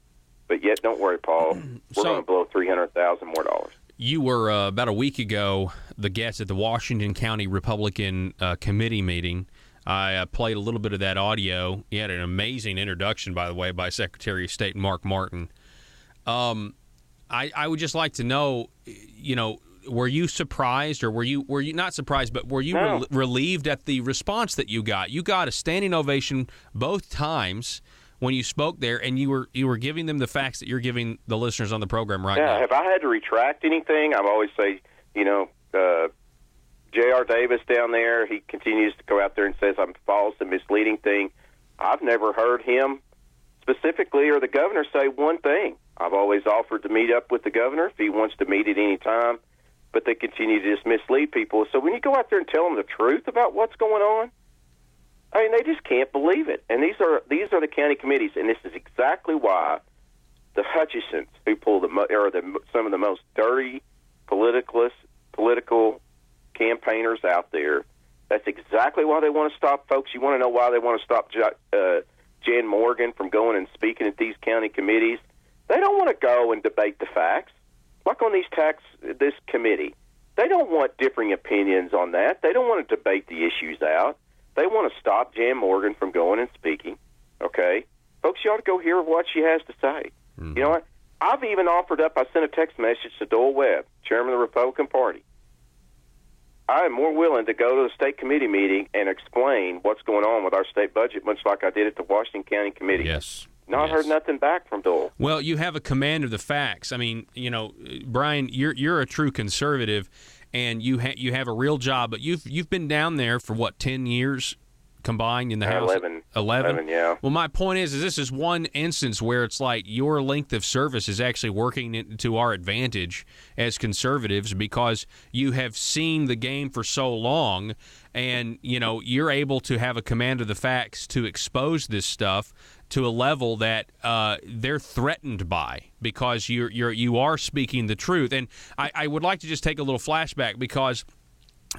but yet don't worry, Paul. We're going to blow $300,000 more dollars. You were about a week ago the guest at the Washington County Republican Committee meeting. I played a little bit of that audio. You had an amazing introduction, by the way, by Secretary of State Mark Martin. I would just like to know, were you surprised, or were you not surprised, but were you relieved at the response that you got? You got a standing ovation both times when you spoke there, and you were giving them the facts that you're giving the listeners on the program right now. Have I had to retract anything? I've always say, J.R. Davis down there, he continues to go out there and says I'm false and misleading thing. I've never heard him specifically or the governor say one thing. I've always offered to meet up with the governor if he wants to meet at any time, but they continue to just mislead people. So when you go out there and tell them the truth about what's going on, I mean, they just can't believe it. And these are the county committees, and this is exactly why the Hutchisons, who pull some of the most dirty political campaigners out there. That's exactly why they want to stop folks. You want to know why they want to stop Jan Morgan from going and speaking at these county committees? They don't want to go and debate the facts. Like on this committee, they don't want differing opinions on that. They don't want to debate the issues out. They want to stop Jan Morgan from going and speaking. Okay? Folks, you ought to go hear what she has to say. Mm-hmm. You know what? I've even offered up, I sent a text message to Doyle Webb, chairman of the Republican Party. I am more willing to go to the state committee meeting and explain what's going on with our state budget, much like I did at the Washington County Committee. Yes. Not heard nothing back from Doyle. Well, you have a command of the facts. I mean, Brian, you're a true conservative, and you have a real job. But you've been down there for what, 10 years combined in the House? 11, yeah. Well, my point is this is one instance where it's like your length of service is actually working to our advantage as conservatives, because you have seen the game for so long, and you're able to have a command of the facts to expose this stuff to a level that they're threatened by, because you are speaking the truth. And I would like to just take a little flashback, because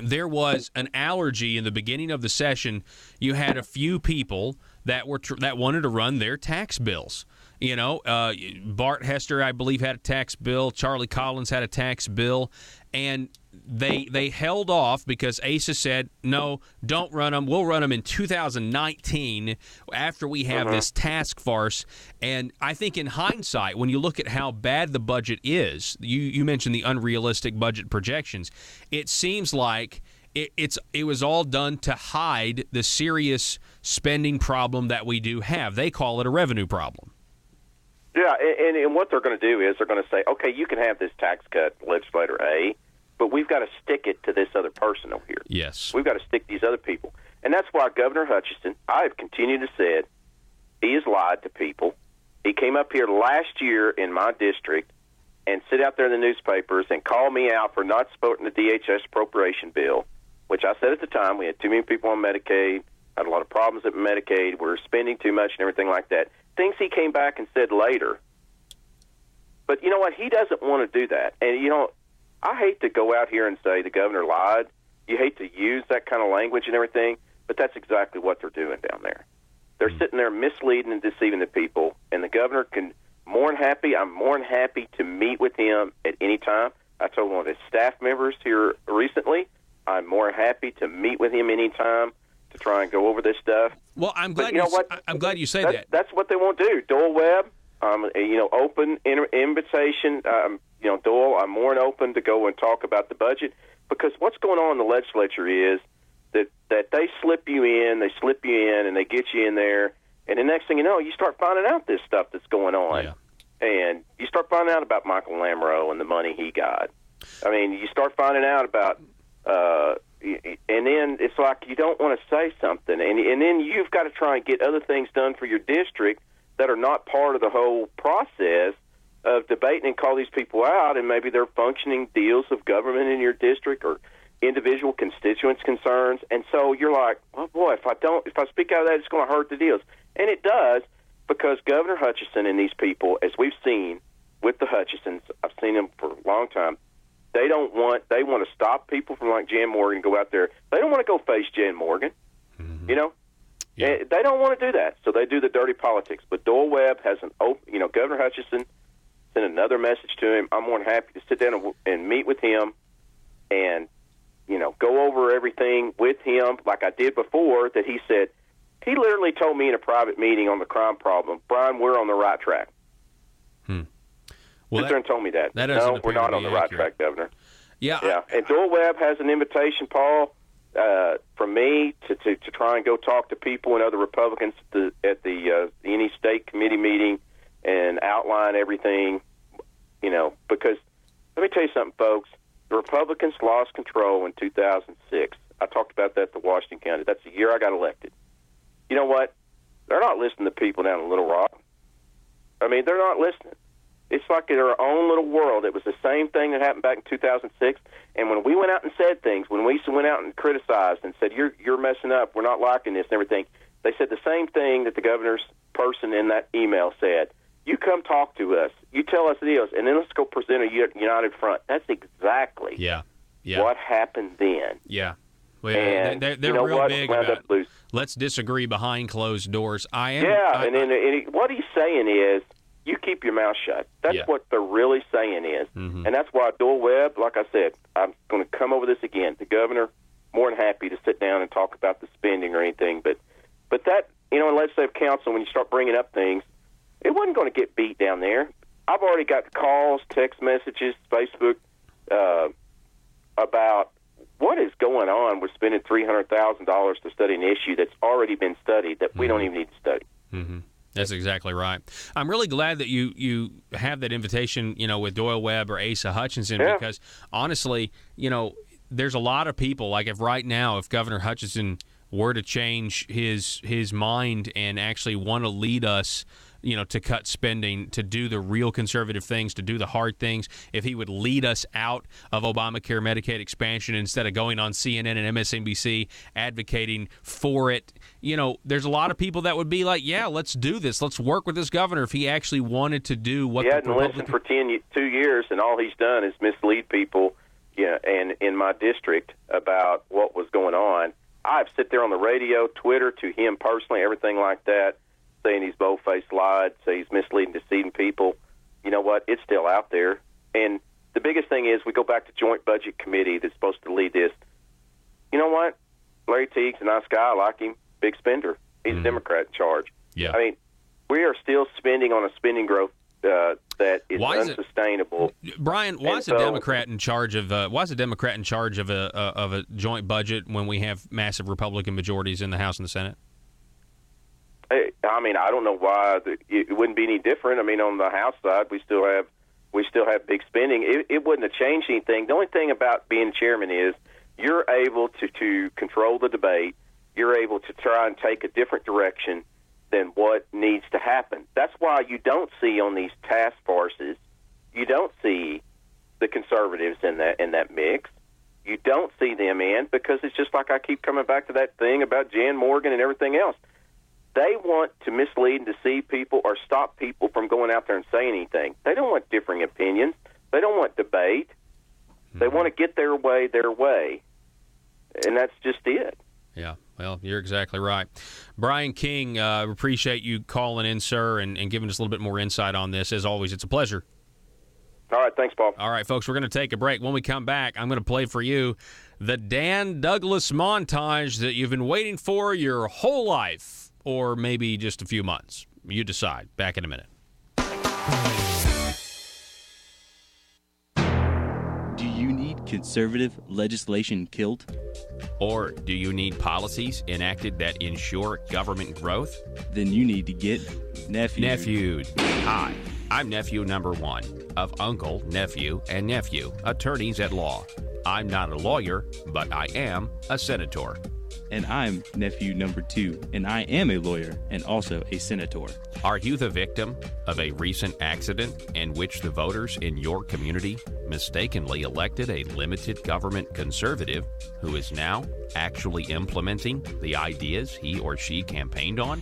there was an allergy in the beginning of the session. You had a few people that wanted to run their tax bills. Bart Hester, I believe, had a tax bill. Charlie Collins had a tax bill. And they held off because ASA said, no, don't run them. We'll run them in 2019 after we have this task force. And I think in hindsight, when you look at how bad the budget is, you mentioned the unrealistic budget projections, it seems like it was all done to hide the serious spending problem that we do have. They call it a revenue problem. Yeah, and what they're going to do is they're going to say, okay, you can have this tax cut, legislator A, but we've got to stick it to this other person over here. Yes. We've got to stick these other people. And that's why Governor Hutchinson, I have continued to say, he has lied to people. He came up here last year in my district and sit out there in the newspapers and call me out for not supporting the DHS appropriation bill, which I said at the time we had too many people on Medicaid, had a lot of problems with Medicaid, we were spending too much and everything like that. Things he came back and said later. But you know what? He doesn't want to do that. And, I hate to go out here and say the governor lied. You hate to use that kind of language and everything, but that's exactly what they're doing down there. They're sitting there misleading and deceiving the people, and the governor I'm more than happy to meet with him at any time. I told one of his staff members here recently, I'm more happy to meet with him anytime to try and go over this stuff. Well, I'm glad I'm glad you say that. That's what they won't do. Doyle Webb, open invitation. Doyle, I'm more than open to go and talk about the budget, because what's going on in the legislature is that they slip you in, and they get you in there, and the next thing you know, you start finding out this stuff that's going on. Yeah. And you start finding out about Michael Lamoureux and the money he got. I mean, you start finding out about, and then it's like you don't want to say something, and then you've got to try and get other things done for your district that are not part of the whole process of debating and call these people out, and maybe they're functioning deals of government in your district or individual constituents' concerns. And so you're like, oh boy, if I speak out of that, it's going to hurt the deals. And it does, because Governor Hutchinson and these people, as we've seen with the Hutchisons, I've seen them for a long time, they want to stop people from like Jan Morgan go out there. They don't want to go face Jan Morgan, Yeah. They don't want to do that, so they do the dirty politics. But Doyle Webb has Governor Hutchinson sent another message to him. I'm more than happy to sit down and meet with him and, go over everything with him like I did before. That he said, he literally told me in a private meeting on the crime problem, Brian, we're on the right track. Well, Sit there and told me that. No, we're not on the right track, Governor. Yeah. And Doyle Webb has an invitation, Paul, from me to try and go talk to people and other Republicans at the any state committee meeting and outline everything, because let me tell you something, folks. The Republicans lost control in 2006. I talked about that to Washington County. That's the year I got elected. You know what? They're not listening to people down in Little Rock. I mean, they're not listening. It's like their own little world. It was the same thing that happened back in 2006. And when we went out and said things, when we went out and criticized and said, you're messing up, we're not liking this and everything, they said the same thing that the governor's person in that email said. You come talk to us. You tell us the deals, and then let's go present a united front. That's exactly what happened then. Yeah. Well, and they're real big about let's disagree behind closed doors. And what he's saying is, you keep your mouth shut. That's what they're really saying is. And that's why Doyle Webb, like I said, I'm going to come over this again. The governor, more than happy to sit down and talk about the spending or anything. But that, in legislative council, when you start bringing up things, it wasn't going to get beat down there. I've already got calls, text messages, Facebook, about what is going on with spending $300,000 to study an issue that's already been studied that we don't even need to study. Mm-hmm. That's exactly right. I'm really glad that you have that invitation, with Doyle Webb or Asa Hutchinson, because honestly, there's a lot of people, like if Governor Hutchinson were to change his mind and actually want to lead us, to cut spending, to do the real conservative things, to do the hard things, if he would lead us out of Obamacare Medicaid expansion instead of going on CNN and MSNBC advocating for it, there's a lot of people that would be like, yeah, let's do this. Let's work with this governor if he actually wanted to do what he hadn't listened for 2 years, and all he's done is mislead people, and in my district about what was going on. I've sit there on the radio, Twitter to him personally, everything like that, saying he's bold-faced lied, say he's misleading, deceiving people. You know what? It's still out there. And the biggest thing is we go back to Joint Budget Committee that's supposed to lead this. You know what? Larry Teague's a nice guy. I like him. Big spender. He's a Democrat in charge. Yeah. I mean, we are still spending on a spending growth that is unsustainable. Brian, why is a Democrat in charge of a joint budget when we have massive Republican majorities in the House and the Senate? I mean, I don't know why it wouldn't be any different. I mean, on the House side, we still have big spending. It wouldn't have changed anything. The only thing about being chairman is you're able to control the debate. You're able to try and take a different direction than what needs to happen. That's why you don't see on these task forces, you don't see the conservatives in that mix. You don't see them in because it's just like I keep coming back to that thing about Jan Morgan and everything else. They want to mislead and deceive people or stop people from going out there and saying anything. They don't want differing opinions. They don't want debate. They want to get their way, and that's just it. Yeah, well, you're exactly right. Brian King, appreciate you calling in, sir, and giving us a little bit more insight on this. As always, it's a pleasure. All right, thanks, Paul. All right, folks, we're going to take a break. When we come back, I'm going to play for you the Dan Douglas montage that you've been waiting for your whole life, or maybe just a few months. You decide. Back in a minute. Do you need conservative legislation killed? Or do you need policies enacted that ensure government growth? Then you need to get Nephewed. Hi, I'm nephew number 1 of uncle, nephew, and nephew, attorneys at law. I'm not a lawyer, but I am a senator. And I'm nephew number 2, and I am a lawyer and also a senator. Are you the victim of a recent accident in which the voters in your community mistakenly elected a limited government conservative who is now actually implementing the ideas he or she campaigned on?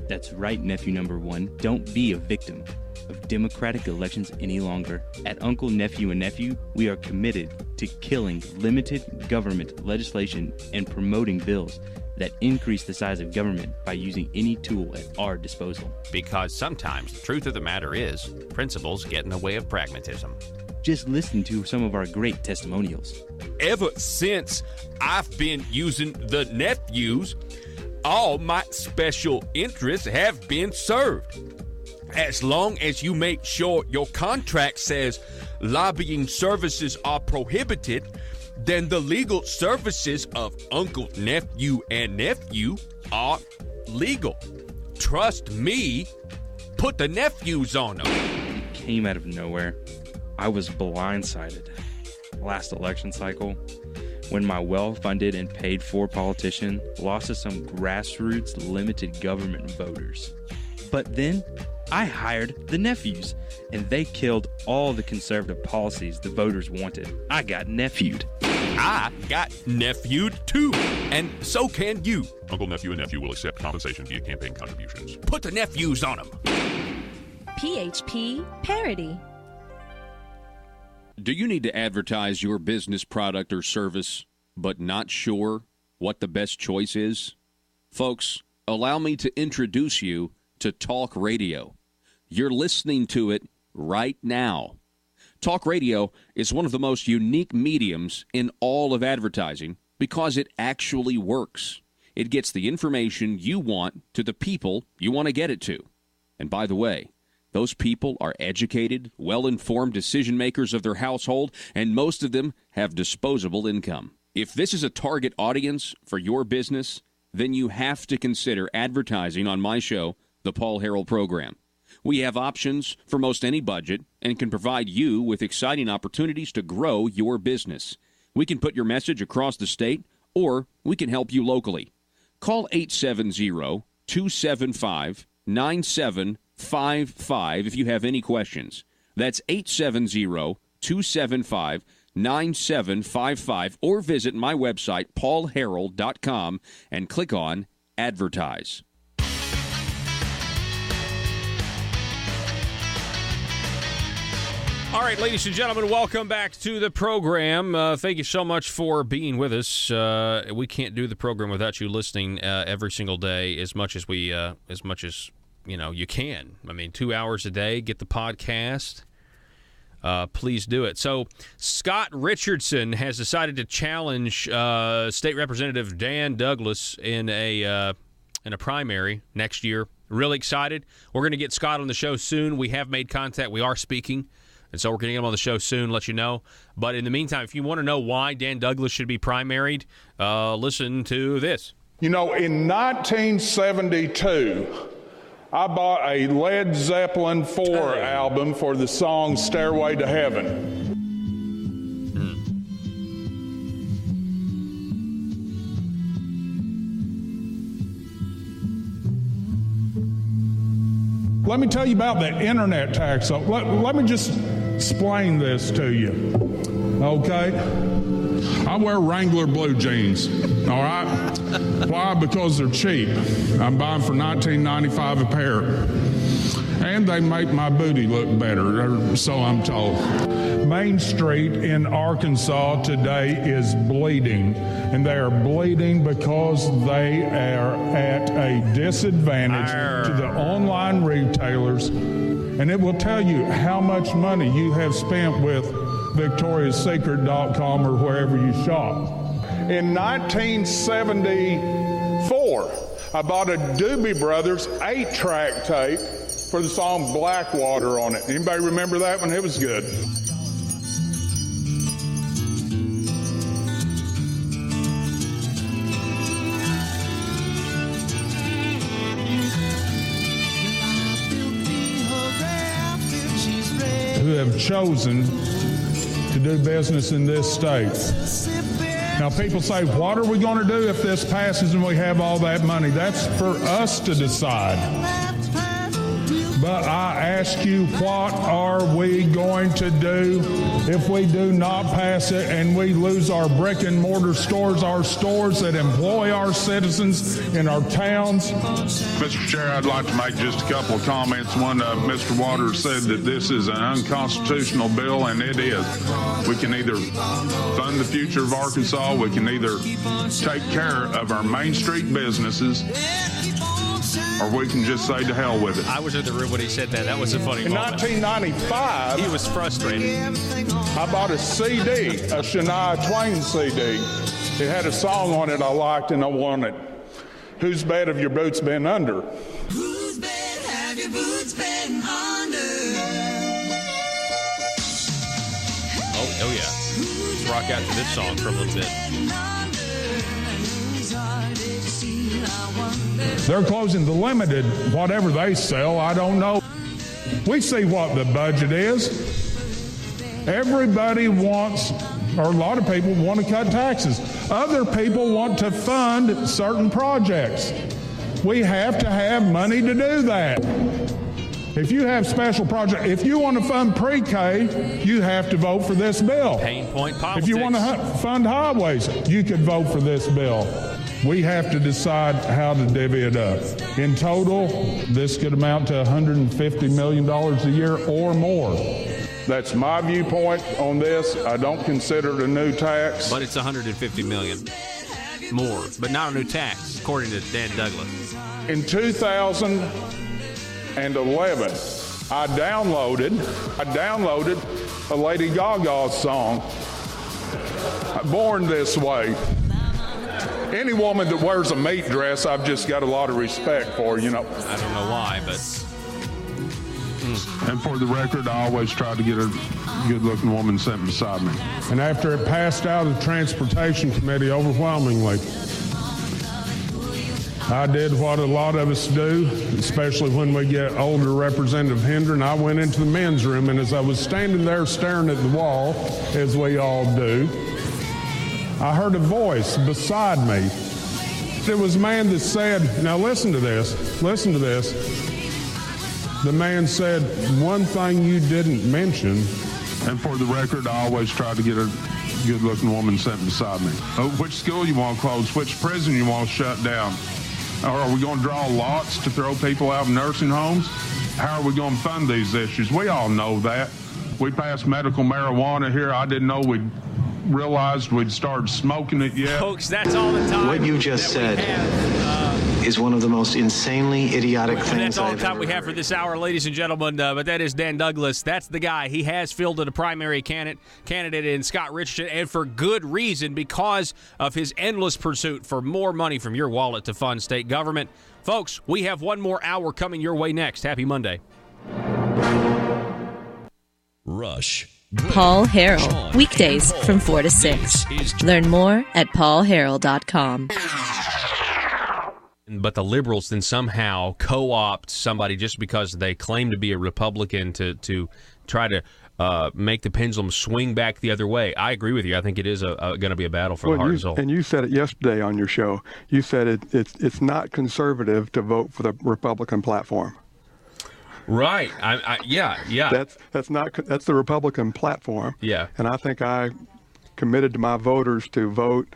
That's right, nephew number 1. Don't be a victim of democratic elections any longer. At Uncle, Nephew, and Nephew, we are committed to killing limited government legislation and promoting bills that increase the size of government by using any tool at our disposal. Because sometimes the truth of the matter is, principles get in the way of pragmatism. Just listen to some of our great testimonials. Ever since I've been using the nephews, all my special interests have been served. As long as you make sure your contract says lobbying services are prohibited, then the legal services of uncle, nephew, and nephew are legal. Trust me, put the nephews on them. It came out of nowhere. I was blindsided last election cycle when my well-funded and paid-for politician lost to some grassroots limited government voters. But then I hired the nephews, and they killed all the conservative policies the voters wanted. I got nephewed. I got nephewed too, and so can you. Uncle, nephew, and nephew will accept compensation via campaign contributions. Put the nephews on them. PHP Parody. Do you need to advertise your business product or service, but not sure what the best choice is? Folks, allow me to introduce you to Talk Radio. You're listening to it right now. Talk radio is one of the most unique mediums in all of advertising because it actually works. It gets the information you want to the people you want to get it to. And by the way, those people are educated, well-informed decision makers of their household, and most of them have disposable income. If this is a target audience for your business, then you have to consider advertising on my show, The Paul Harrell Program. We have options for most any budget and can provide you with exciting opportunities to grow your business. We can put your message across the state, or we can help you locally. Call 870-275-9755 if you have any questions. That's 870-275-9755, or visit my website, paulharrell.com, and click on Advertise. All right, ladies and gentlemen, welcome back to the program. Thank you so much for being with us. We can't do the program without you listening every single day as much as you can. I mean, 2 hours a day, get the podcast. Please do it. So Scott Richardson has decided to challenge State Representative Dan Douglas in a primary next year. Really excited. We're going to get Scott on the show soon. We have made contact. We are speaking, and so we're going to get him on the show soon, let you know. But in the meantime, if you want to know why Dan Douglas should be primaried, listen to this. In 1972, I bought a Led Zeppelin 4 album for the song Stairway to Heaven. Let me tell you about the internet tax. Let me just explain this to you, okay? I wear Wrangler blue jeans, all right? Why? Because they're cheap. I'm buying for $19.95 a pair. And they make my booty look better, so I'm told. Main Street in Arkansas today is bleeding, and they are bleeding because they are at a disadvantage to the online retailers, and it will tell you how much money you have spent with VictoriaSecret.com or wherever you shop. In 1974, I bought a Doobie Brothers 8-track tape for the song Blackwater on it. Anybody remember that one? It was good. Who have chosen to do business in this state. Now, people say, what are we going to do if this passes and we have all that money? That's for us to decide. But I ask you, what are we going to do if we do not pass it and we lose our brick and mortar stores, our stores that employ our citizens in our towns? Mr. Chair, I'd like to make just a couple of comments. One, Mr. Waters said that this is an unconstitutional bill, and it is. We can either fund the future of Arkansas, we can either take care of our Main Street businesses, or we can just say to hell with it. I was in the room when he said that. That was a funny moment. In 1995, he was frustrated. I bought a CD, a Shania Twain CD. It had a song on it I liked and I wanted. Whose bed have your boots been under? Whose bed have your boots been under? Oh yeah. Let's rock out to this song for a little bit. They're closing the limited, whatever they sell, I don't know. We see what the budget is. Everybody wants, or a lot of people want to cut taxes. Other people want to fund certain projects. We have to have money to do that. If you have special projects, if you want to fund pre-K, you have to vote for this bill. Pain point politics. If you want to fund highways, you could vote for this bill. We have to decide how to divvy it up. In total, this could amount to $150 million a year or more. That's my viewpoint on this. I don't consider it a new tax. But it's $150 million more, but not a new tax, according to Dan Douglas. In 2011, I downloaded a Lady Gaga song, Born This Way. Any woman that wears a meat dress, I've just got a lot of respect for, I don't know why, but... And for the record, I always try to get a good-looking woman sitting beside me. And after it passed out of the Transportation Committee overwhelmingly, I did what a lot of us do, especially when we get older. Representative Hendren, I went into the men's room, and as I was standing there staring at the wall, as we all do, I heard a voice beside me. There was a man that said, now listen to this. The man said, one thing you didn't mention. And for the record, I always try to get a good-looking woman sitting beside me. Which school you want to close? Which prison you want to shut down? Or are we going to draw lots to throw people out of nursing homes? How are we going to fund these issues? We all know that. We passed medical marijuana here. I didn't know we'd realized we'd started smoking it yet. Folks, that's all the time. What you just said is one of the most insanely idiotic And things that's all I've the time ever we have for this hour, ladies and gentlemen. But that is Dan Douglas. That's the guy. He has fielded a primary candidate in Scott Richardson, and for good reason, because of his endless pursuit for more money from your wallet to fund state government. Folks, we have one more hour coming your way next. Happy Monday. Rush. Paul Harrell, weekdays from 4 to 6. Learn more at paulharrell.com. But the liberals then somehow co-opt somebody just because they claim to be a Republican to try to make the pendulum swing back the other way. I agree with you. I think it is going to be a battle for the heart and soul. And you said it yesterday on your show. You said it's not conservative to vote for the Republican platform. Right. Yeah. That's the Republican platform. Yeah. And I think I committed to my voters to vote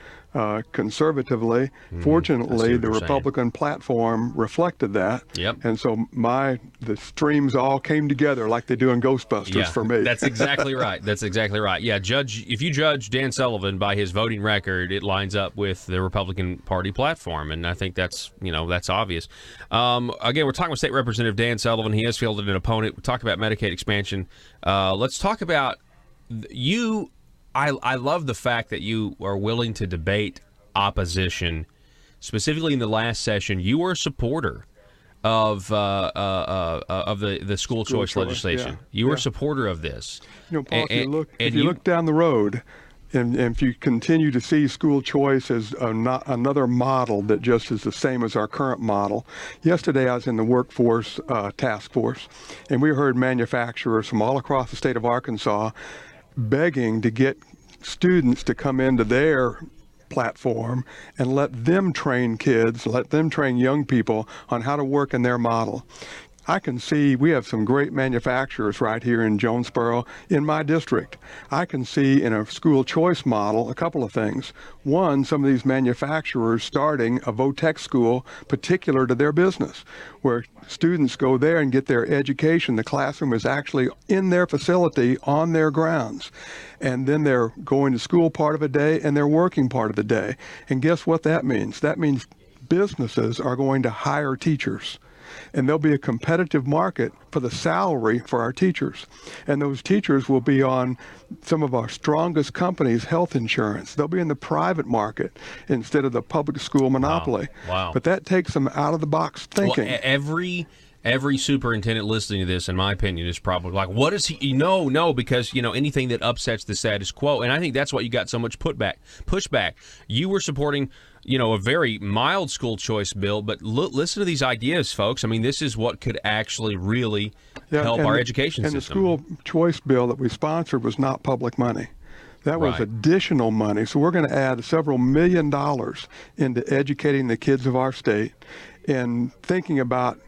conservatively. Fortunately, the Republican platform reflected that. Yep. And so the streams all came together like they do in Ghostbusters for me. That's exactly right. That's exactly right. Yeah, if you judge Dan Sullivan by his voting record, it lines up with the Republican Party platform, and I think that's obvious. Again, we're talking with State Representative Dan Sullivan. He has fielded an opponent. We talk about Medicaid expansion. Let's talk about you. I love the fact that you are willing to debate opposition. Specifically, in the last session, you were a supporter of the school choice legislation. Yeah. You were a supporter of this. Paul, if you look down the road, and if you continue to see school choice as another model that just is the same as our current model. Yesterday, I was in the workforce task force, and we heard manufacturers from all across the state of Arkansas begging to get students to come into their platform and let them train kids, let them train young people on how to work in their model. I can see we have some great manufacturers right here in Jonesboro in my district. I can see in a school choice model a couple of things. One, some of these manufacturers starting a VOTEC school particular to their business, where students go there and get their education. The classroom is actually in their facility on their grounds. And then they're going to school part of a day and they're working part of the day. And guess what that means? That means businesses are going to hire teachers. And there'll be a competitive market for the salary for our teachers. And those teachers will be on some of our strongest companies' health insurance. They'll be in the private market instead of the public school monopoly. Wow. But that takes them out of the box thinking. Well, every superintendent listening to this, in my opinion, is probably like, what is he? No, because, anything that upsets the status quo. And I think that's why you got so much pushback. You were supporting, a very mild school choice bill, but listen to these ideas, folks. I mean, this is what could actually really help our education system. And the school choice bill that we sponsored was not public money. That was additional money. So we're going to add several $1 million into educating the kids of our state and thinking about,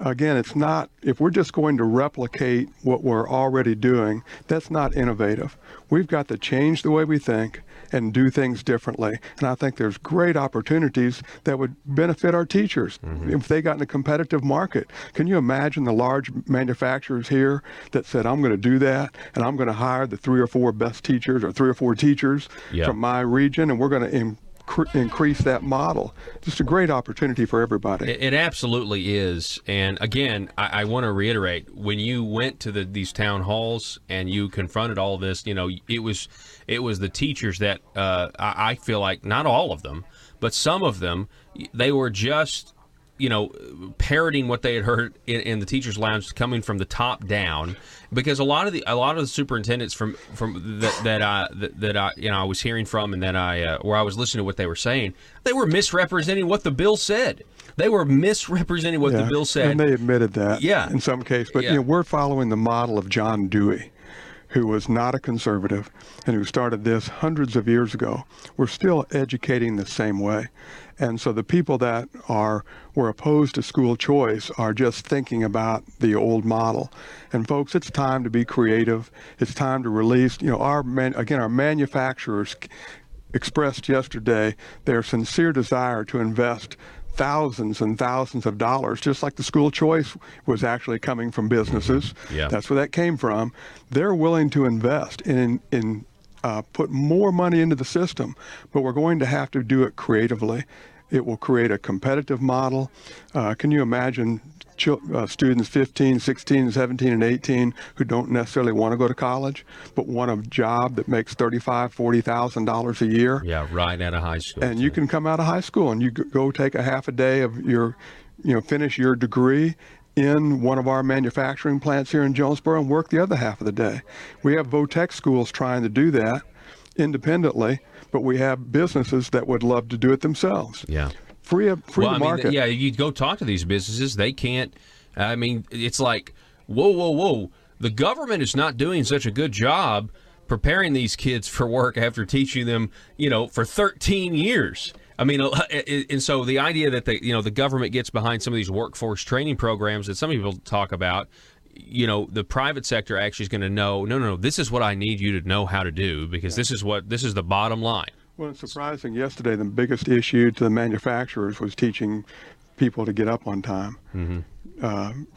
again, it's not, if we're just going to replicate what we're already doing, that's not innovative. We've got to change the way we think and do things differently. And I think there's great opportunities that would benefit our teachers if they got in a competitive market. Can you imagine the large manufacturers here that said, I'm going to do that, and I'm going to hire the 3 or 4 best teachers or 3 or 4 teachers from my region, and we're going to increase that model. Just a great opportunity for everybody. It absolutely is. And again, I want to reiterate, when you went to these town halls and you confronted all of this, it was the teachers that I feel like, not all of them, but some of them, they were just parroting what they had heard in the teachers' lounge, coming from the top down, because a lot of the superintendents from that I was hearing from, and that where I was listening to what they were saying, they were misrepresenting what the bill said. They were misrepresenting what the bill said, and they admitted that. In some case, but we're following the model of John Dewey, who was not a conservative and who started this hundreds of years ago. We're still educating the same way. And so the people that were opposed to school choice are just thinking about the old model. And folks, it's time to be creative. It's time to release, our manufacturers expressed yesterday their sincere desire to invest thousands and thousands of dollars, just like the school choice was actually coming from businesses. That's where that came from. They're willing to invest in put more money into the system, but we're going to have to do it creatively. It will create a competitive model. Can you imagine students 15, 16, 17, and 18 who don't necessarily want to go to college, but want a job that makes $35,000, $40,000 a year? Yeah, right out of high school. And you can come out of high school and you go take a half a day of your, finish your degree in one of our manufacturing plants here in Jonesboro and work the other half of the day. We have VOTEC schools trying to do that independently, but we have businesses that would love to do it themselves. Yeah. Free the market. Yeah, you go talk to these businesses, they can't. I mean, it's like, whoa. The government is not doing such a good job preparing these kids for work after teaching them, for 13 years. I mean, and so the idea that the government gets behind some of these workforce training programs that some people talk about, the private sector actually is going to know, no, this is what I need you to know how to do, because this is the bottom line. Well, it's surprising. Yesterday, the biggest issue to the manufacturers was teaching people to get up on time,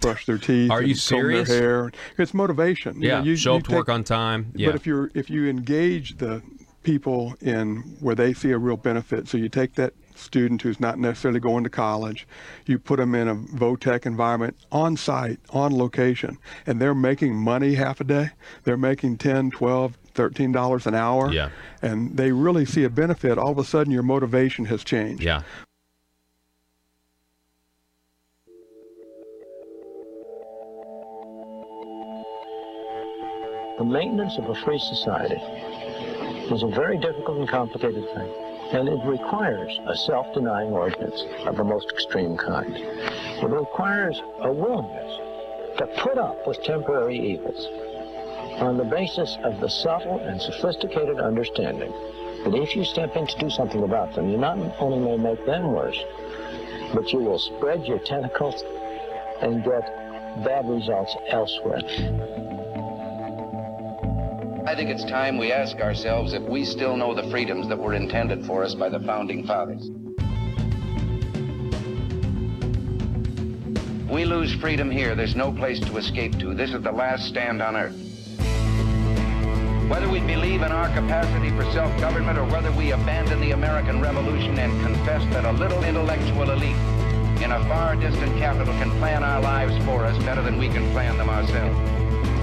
brush their teeth, Are you serious? Comb their hair. It's motivation. Yeah, show up to work on time. Yeah. But if you engage the people in where they see a real benefit, so you take that student who's not necessarily going to college, you put them in a VOTEC environment on site, on location, and they're making money half a day. They're making $10, $12, $13 an hour. Yeah. And they really see a benefit. All of a sudden, your motivation has changed. Yeah. The maintenance of a free society is a very difficult and complicated thing, and it requires a self-denying ordinance of the most extreme kind. It requires a willingness to put up with temporary evils on the basis of the subtle and sophisticated understanding that if you step in to do something about them, you not only may make them worse, but you will spread your tentacles and get bad results elsewhere. I think it's time we ask ourselves if we still know the freedoms that were intended for us by the Founding Fathers. If we lose freedom here, there's no place to escape to. This is the last stand on earth. Whether we believe in our capacity for self-government or whether we abandon the American Revolution and confess that a little intellectual elite in a far distant capital can plan our lives for us better than we can plan them ourselves.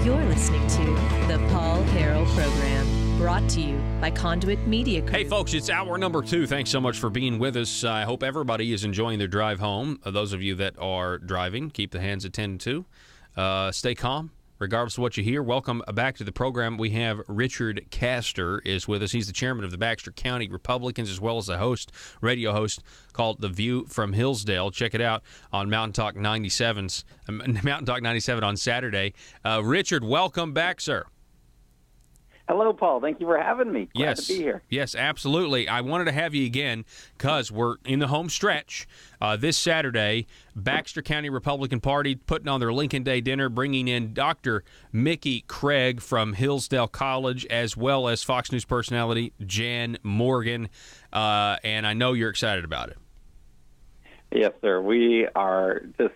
You're listening to the Paul Harrell Program, brought to you by Conduit Media Group. Hey, folks, it's hour number 2. Thanks so much for being with us. I hope everybody is enjoying their drive home. Those of you that are driving, keep the hands attended to. Stay calm, regardless of what you hear. Welcome back to the program. We have Richard Castor is with us. He's the chairman of the Baxter County Republicans, as well as a radio host called The View from Hillsdale. Check it out on Mountain Talk 97 on Saturday. Richard, welcome back, sir. Hello, Paul. Thank you for having me. Glad to be here. Yes, absolutely. I wanted to have you again because we're in the home stretch. This Saturday, Baxter County Republican Party putting on their Lincoln Day dinner, bringing in Dr. Mickey Craig from Hillsdale College, as well as Fox News personality Jan Morgan, and I know you're excited about it. Yes, sir. We are just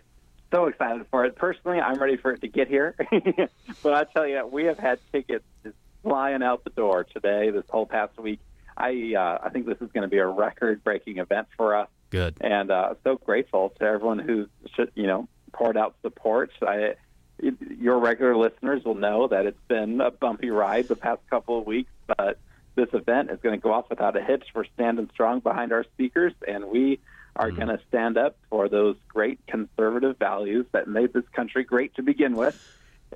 so excited for it. Personally, I'm ready for it to get here. But I tell you, we have had tickets just flying out the door today, this whole past week. I think this is going to be a record-breaking event for us. Good. And so grateful to everyone who's, poured out support. Your regular listeners will know that it's been a bumpy ride the past couple of weeks, but this event is going to go off without a hitch. We're standing strong behind our speakers, and we are going to stand up for those great conservative values that made this country great to begin with.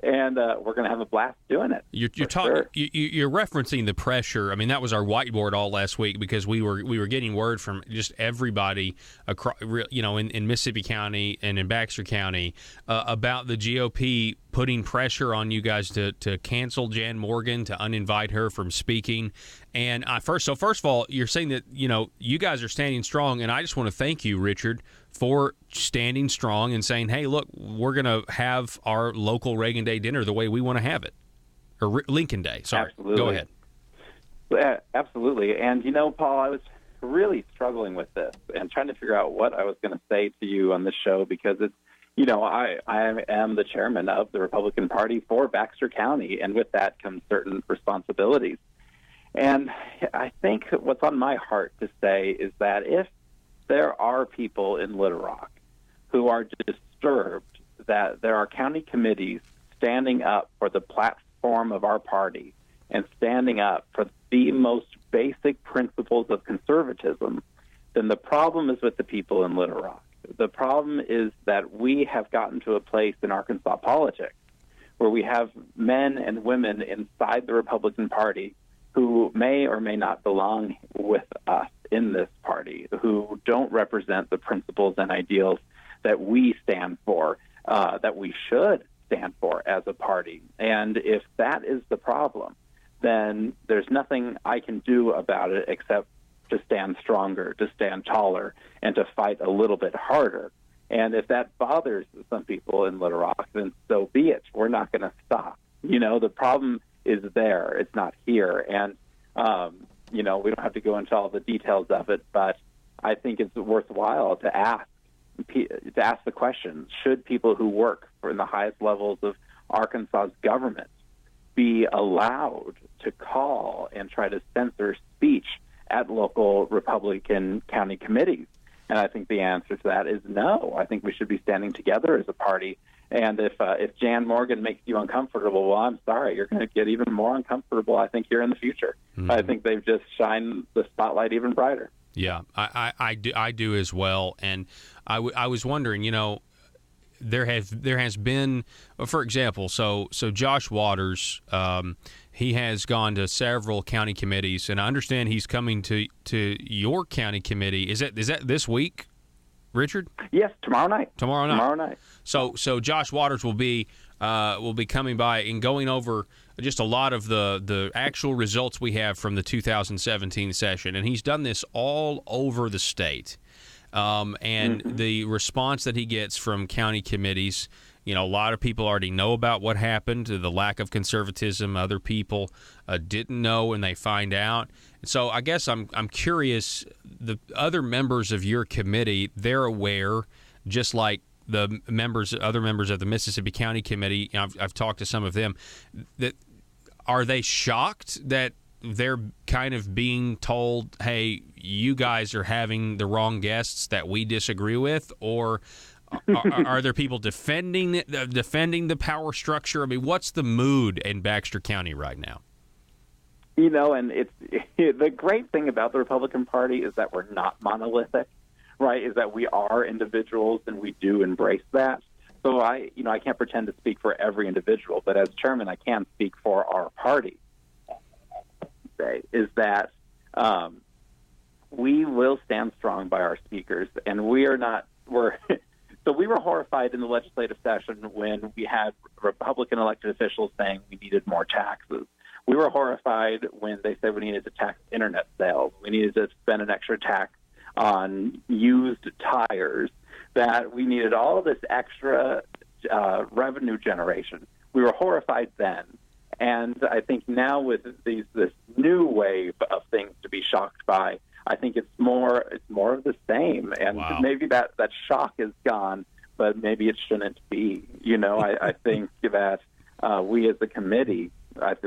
And we're going to have a blast doing it. You're referencing the pressure. I mean, that was our whiteboard all last week because we were getting word from just everybody across, in Mississippi County and in Baxter County about the GOP putting pressure on you guys to cancel Jan Morgan, to uninvite her from speaking. And first of all, you're saying that you guys are standing strong, and I just want to thank you, Richard, for standing strong and saying, hey, look, we're going to have our local Reagan Day dinner the way we want to have it. Or Lincoln Day. Sorry. Absolutely. Go ahead. Absolutely. And, Paul, I was really struggling with this and trying to figure out what I was going to say to you on this show because it's, I am the chairman of the Republican Party for Baxter County, and with that comes certain responsibilities. And I think what's on my heart to say is that if there are people in Little Rock who are disturbed that there are county committees standing up for the platform of our party and standing up for the most basic principles of conservatism, then the problem is with the people in Little Rock. The problem is that we have gotten to a place in Arkansas politics where we have men and women inside the Republican Party who may or may not belong with us in this party, who don't represent the principles and ideals that we stand for, that we should stand for as a party. And if that is the problem, then there's nothing I can do about it except to stand stronger, to stand taller, and to fight a little bit harder. And if that bothers some people in Little Rock, then so be it. We're not going to stop. You know, the problem is there. It's not here. And, you know, we don't have to go into all the details of it, but I think it's worthwhile to ask the question, should people who work in the highest levels of Arkansas's government be allowed to call and try to censor speech at local Republican county committees? And I think the answer to that is no. I think we should be standing together as a party. And if Jan Morgan makes you uncomfortable, well, I'm sorry, you're going to get even more uncomfortable, I think, here in the future. Mm-hmm. I think they've just shined the spotlight even brighter. Yeah, I do as well. And I was wondering, you know, there has been, for example, so Josh Waters, he has gone to several county committees, and I understand he's coming to your county committee. Is that this week, Richard? Yes, tomorrow night. Tomorrow night. So Josh Waters will be coming by and going over just a lot of the actual results we have from the 2017 session, and he's done this all over the state. And the response that he gets from county committees, you know, a lot of people already know about what happened, the lack of conservatism. Other people didn't know, and they find out. So I guess I'm curious, the other members of your committee, they're aware, just like the other members of the Mississippi County Committee. You know, I've talked to some of them. That are they shocked that they're kind of being told, hey, you guys are having the wrong guests that we disagree with? Or are there people defending the power structure? I mean, what's the mood in Baxter County right now? You know, and it's the great thing about the Republican Party is that we're not monolithic, right? Is that we are individuals and we do embrace that. So I can't pretend to speak for every individual, but as chairman, I can speak for our party. Is that we will stand strong by our speakers, and we're so we were horrified in the legislative session when we had Republican elected officials saying we needed more taxes. We were horrified when they said we needed to tax internet sales. We needed to spend an extra tax on used tires, that we needed all of this extra revenue generation. We were horrified then. And I think now with this new wave of things to be shocked by, I think it's more of the same. And maybe that shock is gone, but maybe it shouldn't be. You know, I think that we as a committee,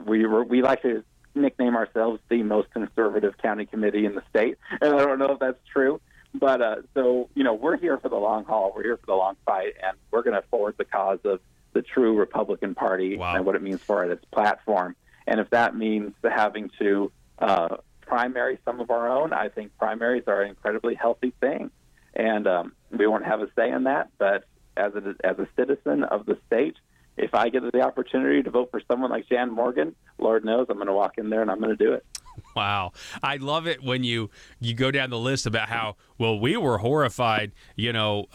we like to nickname ourselves the most conservative county committee in the state. And I don't know if that's true. But so, you know, we're here for the long haul. We're here for the long fight, and we're going to forward the cause of the true Republican Party and what it means for its platform. And if that means having to primary some of our own, I think primaries are an incredibly healthy thing. And we won't have a say in that. But as a citizen of the state, if I get the opportunity to vote for someone like Jan Morgan, Lord knows I'm going to walk in there and I'm going to do it. Wow. I love it when you go down the list about how, well, we were horrified, you know,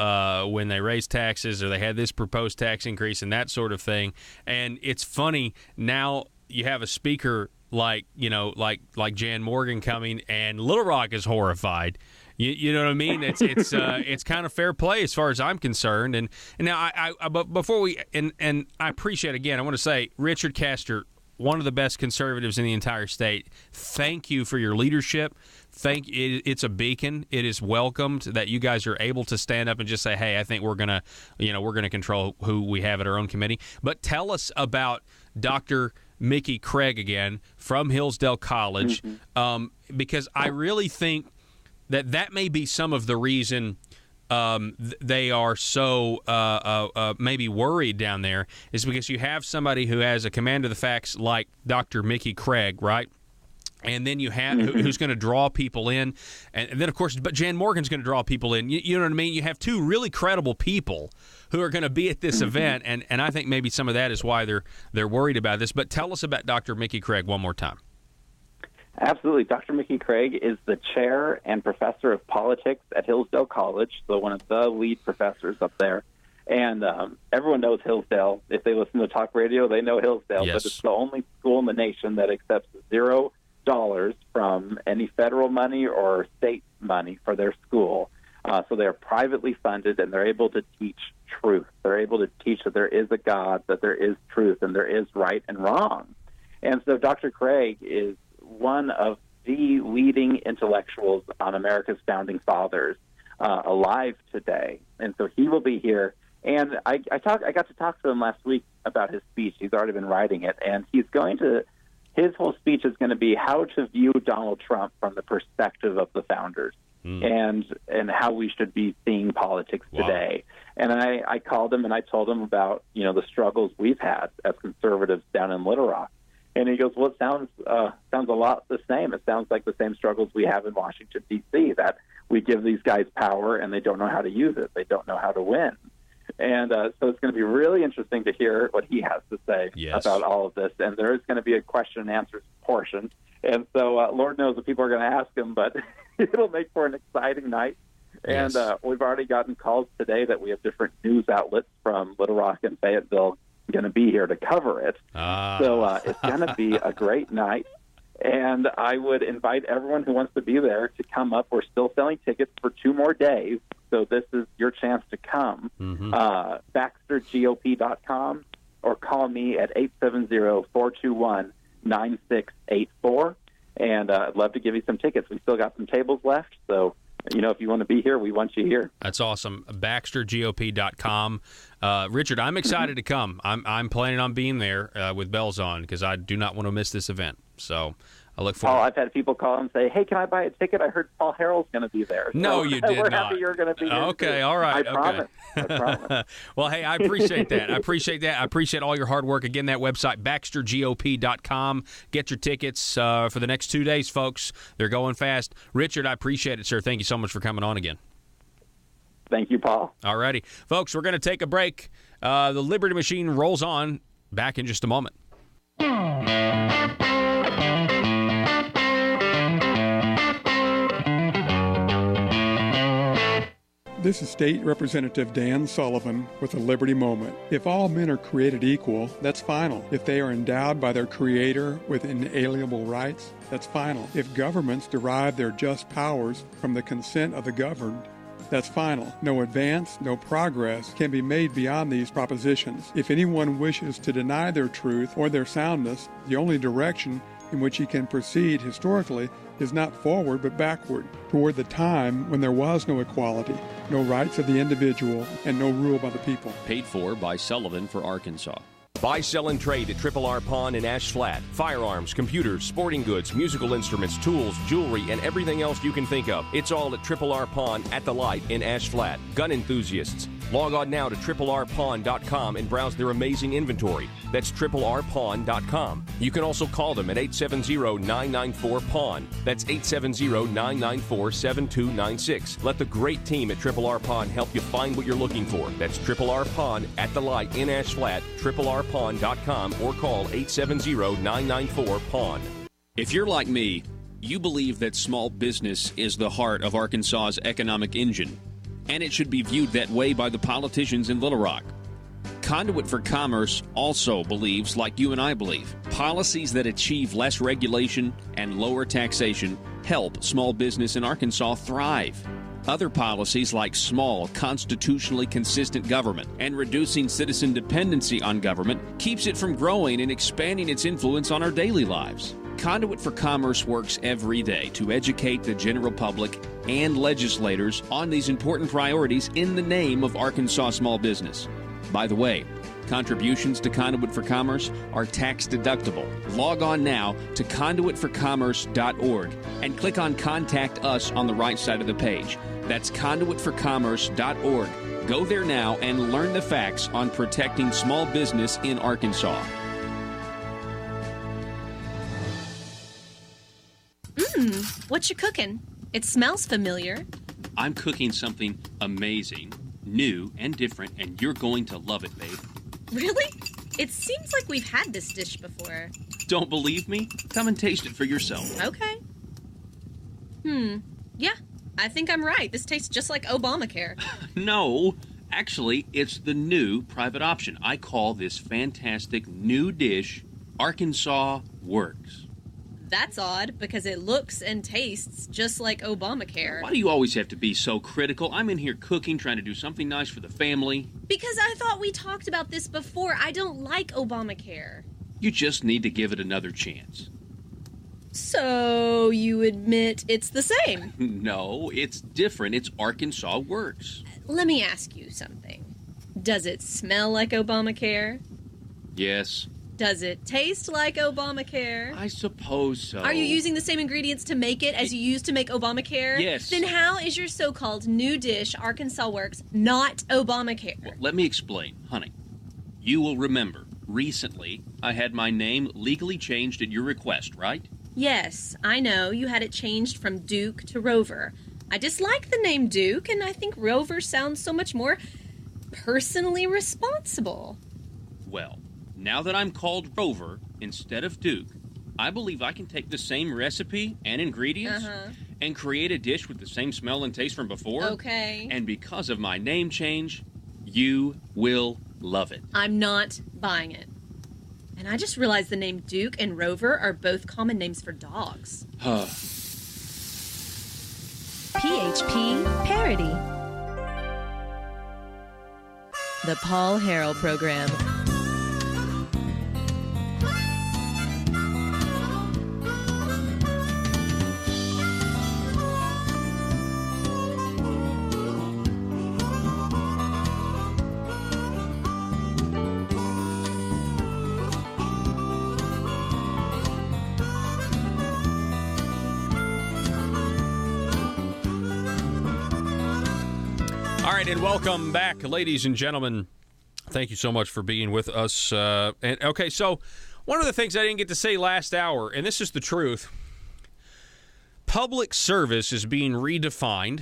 when they raised taxes or they had this proposed tax increase and that sort of thing. And it's funny, now you have a speaker like Jan Morgan coming, and Little Rock is horrified. You know what I mean? It's kind of fair play as far as I'm concerned. And now but before we and I appreciate, again, I want to say, Richard Castor, one of the best conservatives in the entire state. Thank you for your leadership. It's a beacon. It is welcomed that you guys are able to stand up and just say, "Hey, I think we're gonna control who we have at our own committee." But tell us about Dr. Mickey Craig again from Hillsdale College, because I really think that may be some of the reason they are so maybe worried down there, is because you have somebody who has a command of the facts like Dr. Mickey Craig, right? And then you have who's going to draw people in, and then of course, but Jan Morgan's going to draw people in. You know what I mean? You have two really credible people who are going to be at this event, and I think maybe some of that is why they're worried about this. But tell us about Dr. Mickey Craig one more time. Absolutely. Dr. Mickey Craig is the chair and professor of politics at Hillsdale College, so one of the lead professors up there. And everyone knows Hillsdale. If they listen to talk radio, they know Hillsdale. Yes. But it's the only school in the nation that accepts $0 from any federal money or state money for their school. So they're privately funded, and they're able to teach truth. They're able to teach that there is a God, that there is truth, and there is right and wrong. And so Dr. Craig is one of the leading intellectuals on America's founding fathers alive today. And so he will be here. And I got to talk to him last week about his speech. He's already been writing it. And his whole speech is going to be how to view Donald Trump from the perspective of the founders and how we should be seeing politics today. And I called him and I told him about, the struggles we've had as conservatives down in Little Rock. And he goes, well, it sounds a lot the same. It sounds like the same struggles we have in Washington, D.C., that we give these guys power and they don't know how to use it. They don't know how to win. And so it's going to be really interesting to hear what he has to say about all of this. And there is going to be a question and answers portion. And so Lord knows what people are going to ask him, but it'll make for an exciting night. And we've already gotten calls today that we have different news outlets from Little Rock and Fayetteville going to be here to cover it. So it's going to be a great night. And I would invite everyone who wants to be there to come up. We're still selling tickets for 2 more days, so this is your chance to come. BaxterGOP.com or call me at 870-421-9684. And I'd love to give you some tickets. We still got some tables left, so if you want to be here, we want you here. That's awesome. BaxterGOP.com. Richard, I'm excited to come. I'm planning on being there with bells on because I do not want to miss this event. So I look forward. Oh, I've had people call and say, hey, can I buy a ticket? I heard Paul Harrell's going to be there. No, you did we're not. Happy you're going to be here. Okay, too. all right. I promise. Well, hey, I appreciate that. I appreciate all your hard work. Again, that website, BaxterGOP.com. Get your tickets for the next 2 days, folks. They're going fast. Richard, I appreciate it, sir. Thank you so much for coming on again. Thank you, Paul. All righty. Folks, we're going to take a break. The Liberty Machine rolls on. Back in just a moment. This is State Representative Dan Sullivan with a Liberty Moment. If all men are created equal, that's final. If they are endowed by their Creator with inalienable rights, that's final. If governments derive their just powers from the consent of the governed, that's final. No advance, no progress can be made beyond these propositions. If anyone wishes to deny their truth or their soundness, the only direction in which he can proceed historically is not forward but backward, toward the time when there was no equality, no rights of the individual, and no rule by the people. Paid for by Sullivan for Arkansas. Buy, sell, and trade at Triple R Pawn in Ash Flat. Firearms, computers, sporting goods, musical instruments, tools, jewelry, and everything else you can think of. It's all at Triple R Pawn at the Light in Ash Flat. Gun enthusiasts, log on now to TripleRPawn.com and browse their amazing inventory. That's TripleRPawn.com. You can also call them at 870-994-PAWN. That's 870-994-7296. Let the great team at Triple R Pawn help you find what you're looking for. That's Triple R Pawn at the Light in Ash Flat, TripleRPawn.com, or call 870-994-PAWN. If you're like me, you believe that small business is the heart of Arkansas's economic engine, and it should be viewed that way by the politicians in Little Rock. Conduit for Commerce also believes, like you and I believe, policies that achieve less regulation and lower taxation help small business in Arkansas thrive. Other policies like small, constitutionally consistent government and reducing citizen dependency on government keeps it from growing and expanding its influence on our daily lives. Conduit for Commerce works every day to educate the general public and legislators on these important priorities in the name of Arkansas small business. By the way, contributions to Conduit for Commerce are tax deductible. Log on now to conduitforcommerce.org and click on Contact Us on the right side of the page. That's conduitforcommerce.org. Go there now and learn the facts on protecting small business in Arkansas. What you cooking? It smells familiar. I'm cooking something amazing, new, and different, and you're going to love it, babe. Really? It seems like we've had this dish before. Don't believe me? Come and taste it for yourself. Okay. Yeah, I think I'm right. This tastes just like Obamacare. No, actually, it's the new private option. I call this fantastic new dish Arkansas Works. That's odd, because it looks and tastes just like Obamacare. Why do you always have to be so critical? I'm in here cooking, trying to do something nice for the family. Because I thought we talked about this before. I don't like Obamacare. You just need to give it another chance. So, you admit it's the same? No, it's different. It's Arkansas Works. Let me ask you something. Does it smell like Obamacare? Yes. Does it taste like Obamacare? I suppose so. Are you using the same ingredients to make it as you used to make Obamacare? Yes. Then how is your so-called new dish, Arkansas Works, not Obamacare? Well, let me explain, honey. You will remember, recently, I had my name legally changed at your request, right? Yes, I know. You had it changed from Duke to Rover. I dislike the name Duke, and I think Rover sounds so much more personally responsible. Well, now that I'm called Rover instead of Duke, I believe I can take the same recipe and ingredients and create a dish with the same smell and taste from before. Okay. And because of my name change, you will love it. I'm not buying it. And I just realized the name Duke and Rover are both common names for dogs. PHP Parody. The Paul Harrell Program. All right, and welcome back, ladies and gentlemen. Thank you so much for being with us. So one of the things I didn't get to say last hour, and this is the truth, public service is being redefined.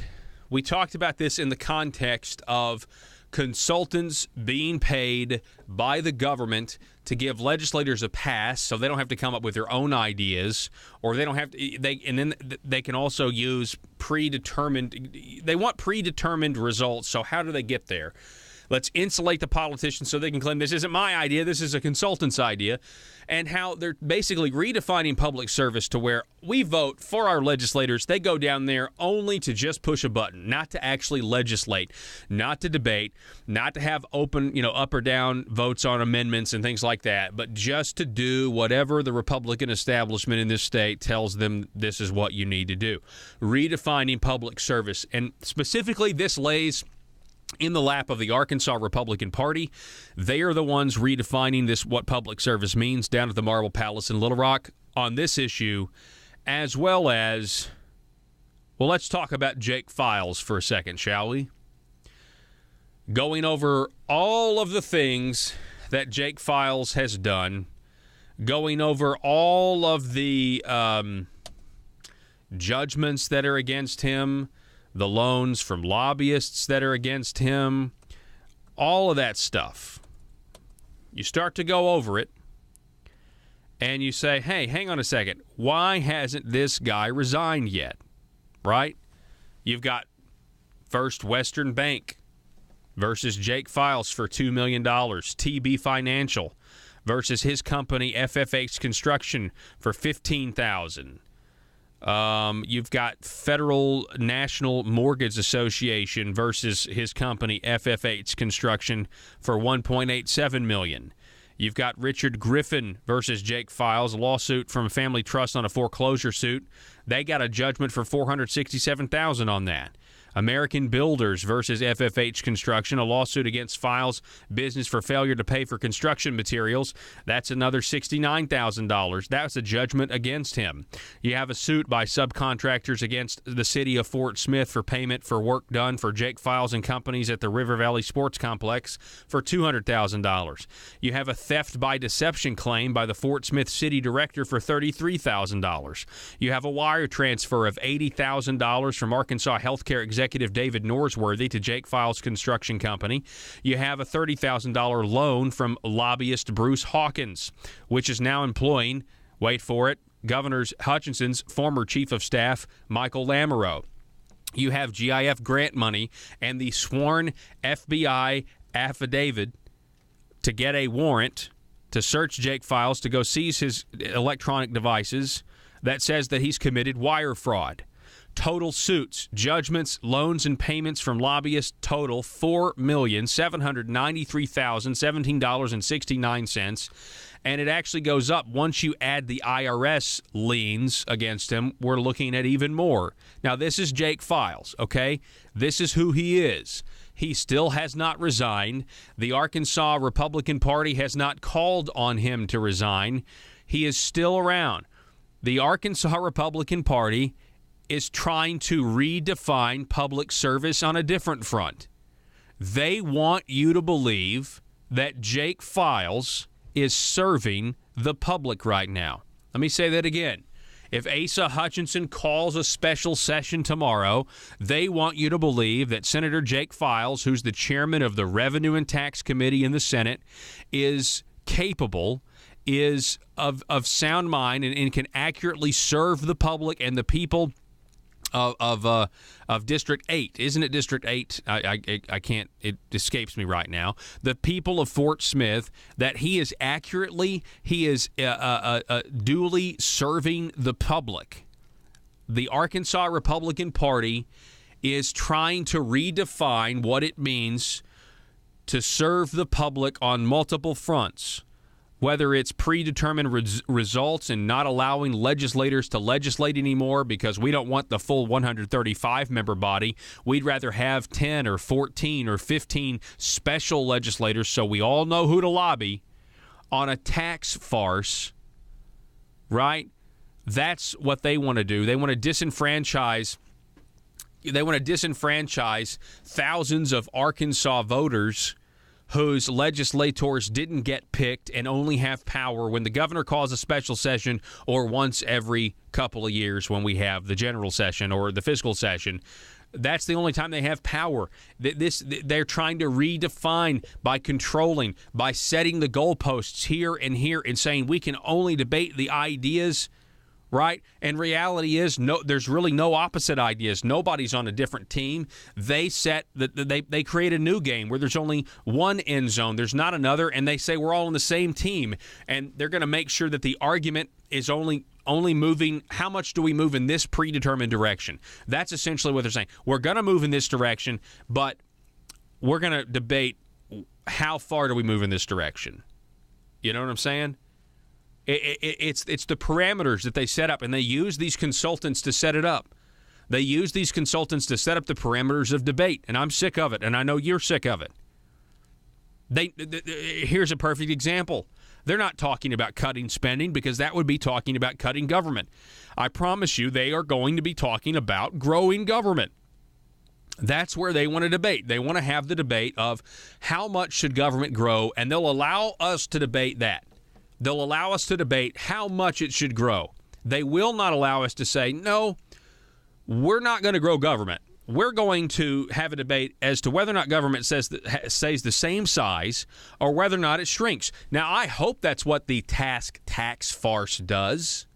We talked about this in the context of consultants being paid by the government to give legislators a pass so they don't have to come up with their own ideas, or they don't have to, and then they can also use they want predetermined results. So how do they get there? Let's insulate the politicians so they can claim this isn't my idea, this is a consultant's idea, and how they're basically redefining public service to where we vote for our legislators. They go down there only to just push a button, not to actually legislate, not to debate, not to have open, up or down votes on amendments and things like that, but just to do whatever the Republican establishment in this state tells them this is what you need to do. Redefining public service. And specifically, this lays in the lap of the Arkansas Republican Party. They are the ones redefining what public service means down at the Marble Palace in Little Rock on this issue, as well as, let's talk about Jake Files for a second, shall we? Going over all of the things that Jake Files has done, going over all of the judgments that are against him, the loans from lobbyists that are against him, all of that stuff. You start to go over it, and you say, hey, hang on a second. Why hasn't this guy resigned yet? Right? You've got First Western Bank versus Jake Files for $2 million. TB Financial versus his company FFH Construction for $15,000. You've got Federal National Mortgage Association versus his company FFH Construction for $1.87 million. You've got Richard Griffin versus Jake Files, a lawsuit from a family trust on a foreclosure suit. They got a judgment for $467,000 on that. American Builders versus FFH Construction, a lawsuit against Files business for failure to pay for construction materials. That's another $69,000. That's a judgment against him. You have a suit by subcontractors against the city of Fort Smith for payment for work done for Jake Files and companies at the River Valley Sports Complex for $200,000. You have a theft by deception claim by the Fort Smith city director for $33,000. You have a wire transfer of $80,000 from Arkansas Healthcare Executive David Norsworthy to Jake Files Construction Company. You have a $30,000 loan from lobbyist Bruce Hawkins, which is now employing, wait for it, Governor Hutchinson's former chief of staff, Michael Lamoureux. You have GIF grant money and the sworn FBI affidavit to get a warrant to search Jake Files to go seize his electronic devices that says that he's committed wire fraud. Total suits, judgments, loans, and payments from lobbyists total $4,793,017.69. And it actually goes up once you add the IRS liens against him. We're looking at even more. Now, this is Jake Files, okay? This is who he is. He still has not resigned. The Arkansas Republican Party has not called on him to resign. He is still around. The Arkansas Republican Party is trying to redefine public service on a different front. They want you to believe that Jake Files is serving the public right now. Let me say that again. If Asa Hutchinson calls a special session tomorrow, they want you to believe that Senator Jake Files, who's the chairman of the Revenue and Tax Committee in the Senate, is capable, is of sound mind, and can accurately serve the public and the people of District 8. Isn't it District 8? I can't, it escapes me right now. The people of Fort Smith, that he is duly serving the public. The Arkansas Republican Party is trying to redefine what it means to serve the public on multiple fronts. Whether it's predetermined results and not allowing legislators to legislate anymore because we don't want the full 135-member body. We'd rather have 10 or 14 or 15 special legislators so we all know who to lobby on a tax farce, right? That's what they want to do. They want to disenfranchise thousands of Arkansas voters whose legislators didn't get picked and only have power when the governor calls a special session or once every couple of years when we have the general session or the fiscal session. That's the only time they have power. They're trying to redefine by controlling, by setting the goalposts here and saying we can only debate the ideas, right? And reality is, no, there's really no opposite ideas. Nobody's on a different team. They create a new game where there's only one end zone. There's not another, and they say we're all on the same team. And they're going to make sure that the argument is only moving. How much do we move in this predetermined direction? That's essentially what they're saying. We're going to move in this direction, but we're going to debate how far do we move in this direction. You know what I'm saying? It's the parameters that they set up, and they use these consultants to set it up. They use these consultants to set up the parameters of debate, and I'm sick of it, and I know you're sick of it. Here's a perfect example. They're not talking about cutting spending because that would be talking about cutting government. I promise you they are going to be talking about growing government. That's where they want to debate. They want to have the debate of how much should government grow, and they'll allow us to debate that. They'll allow us to debate how much it should grow. They will not allow us to say, no, we're not going to grow government. We're going to have a debate as to whether or not government stays the same size or whether or not it shrinks. Now, I hope that's what the tax farce does,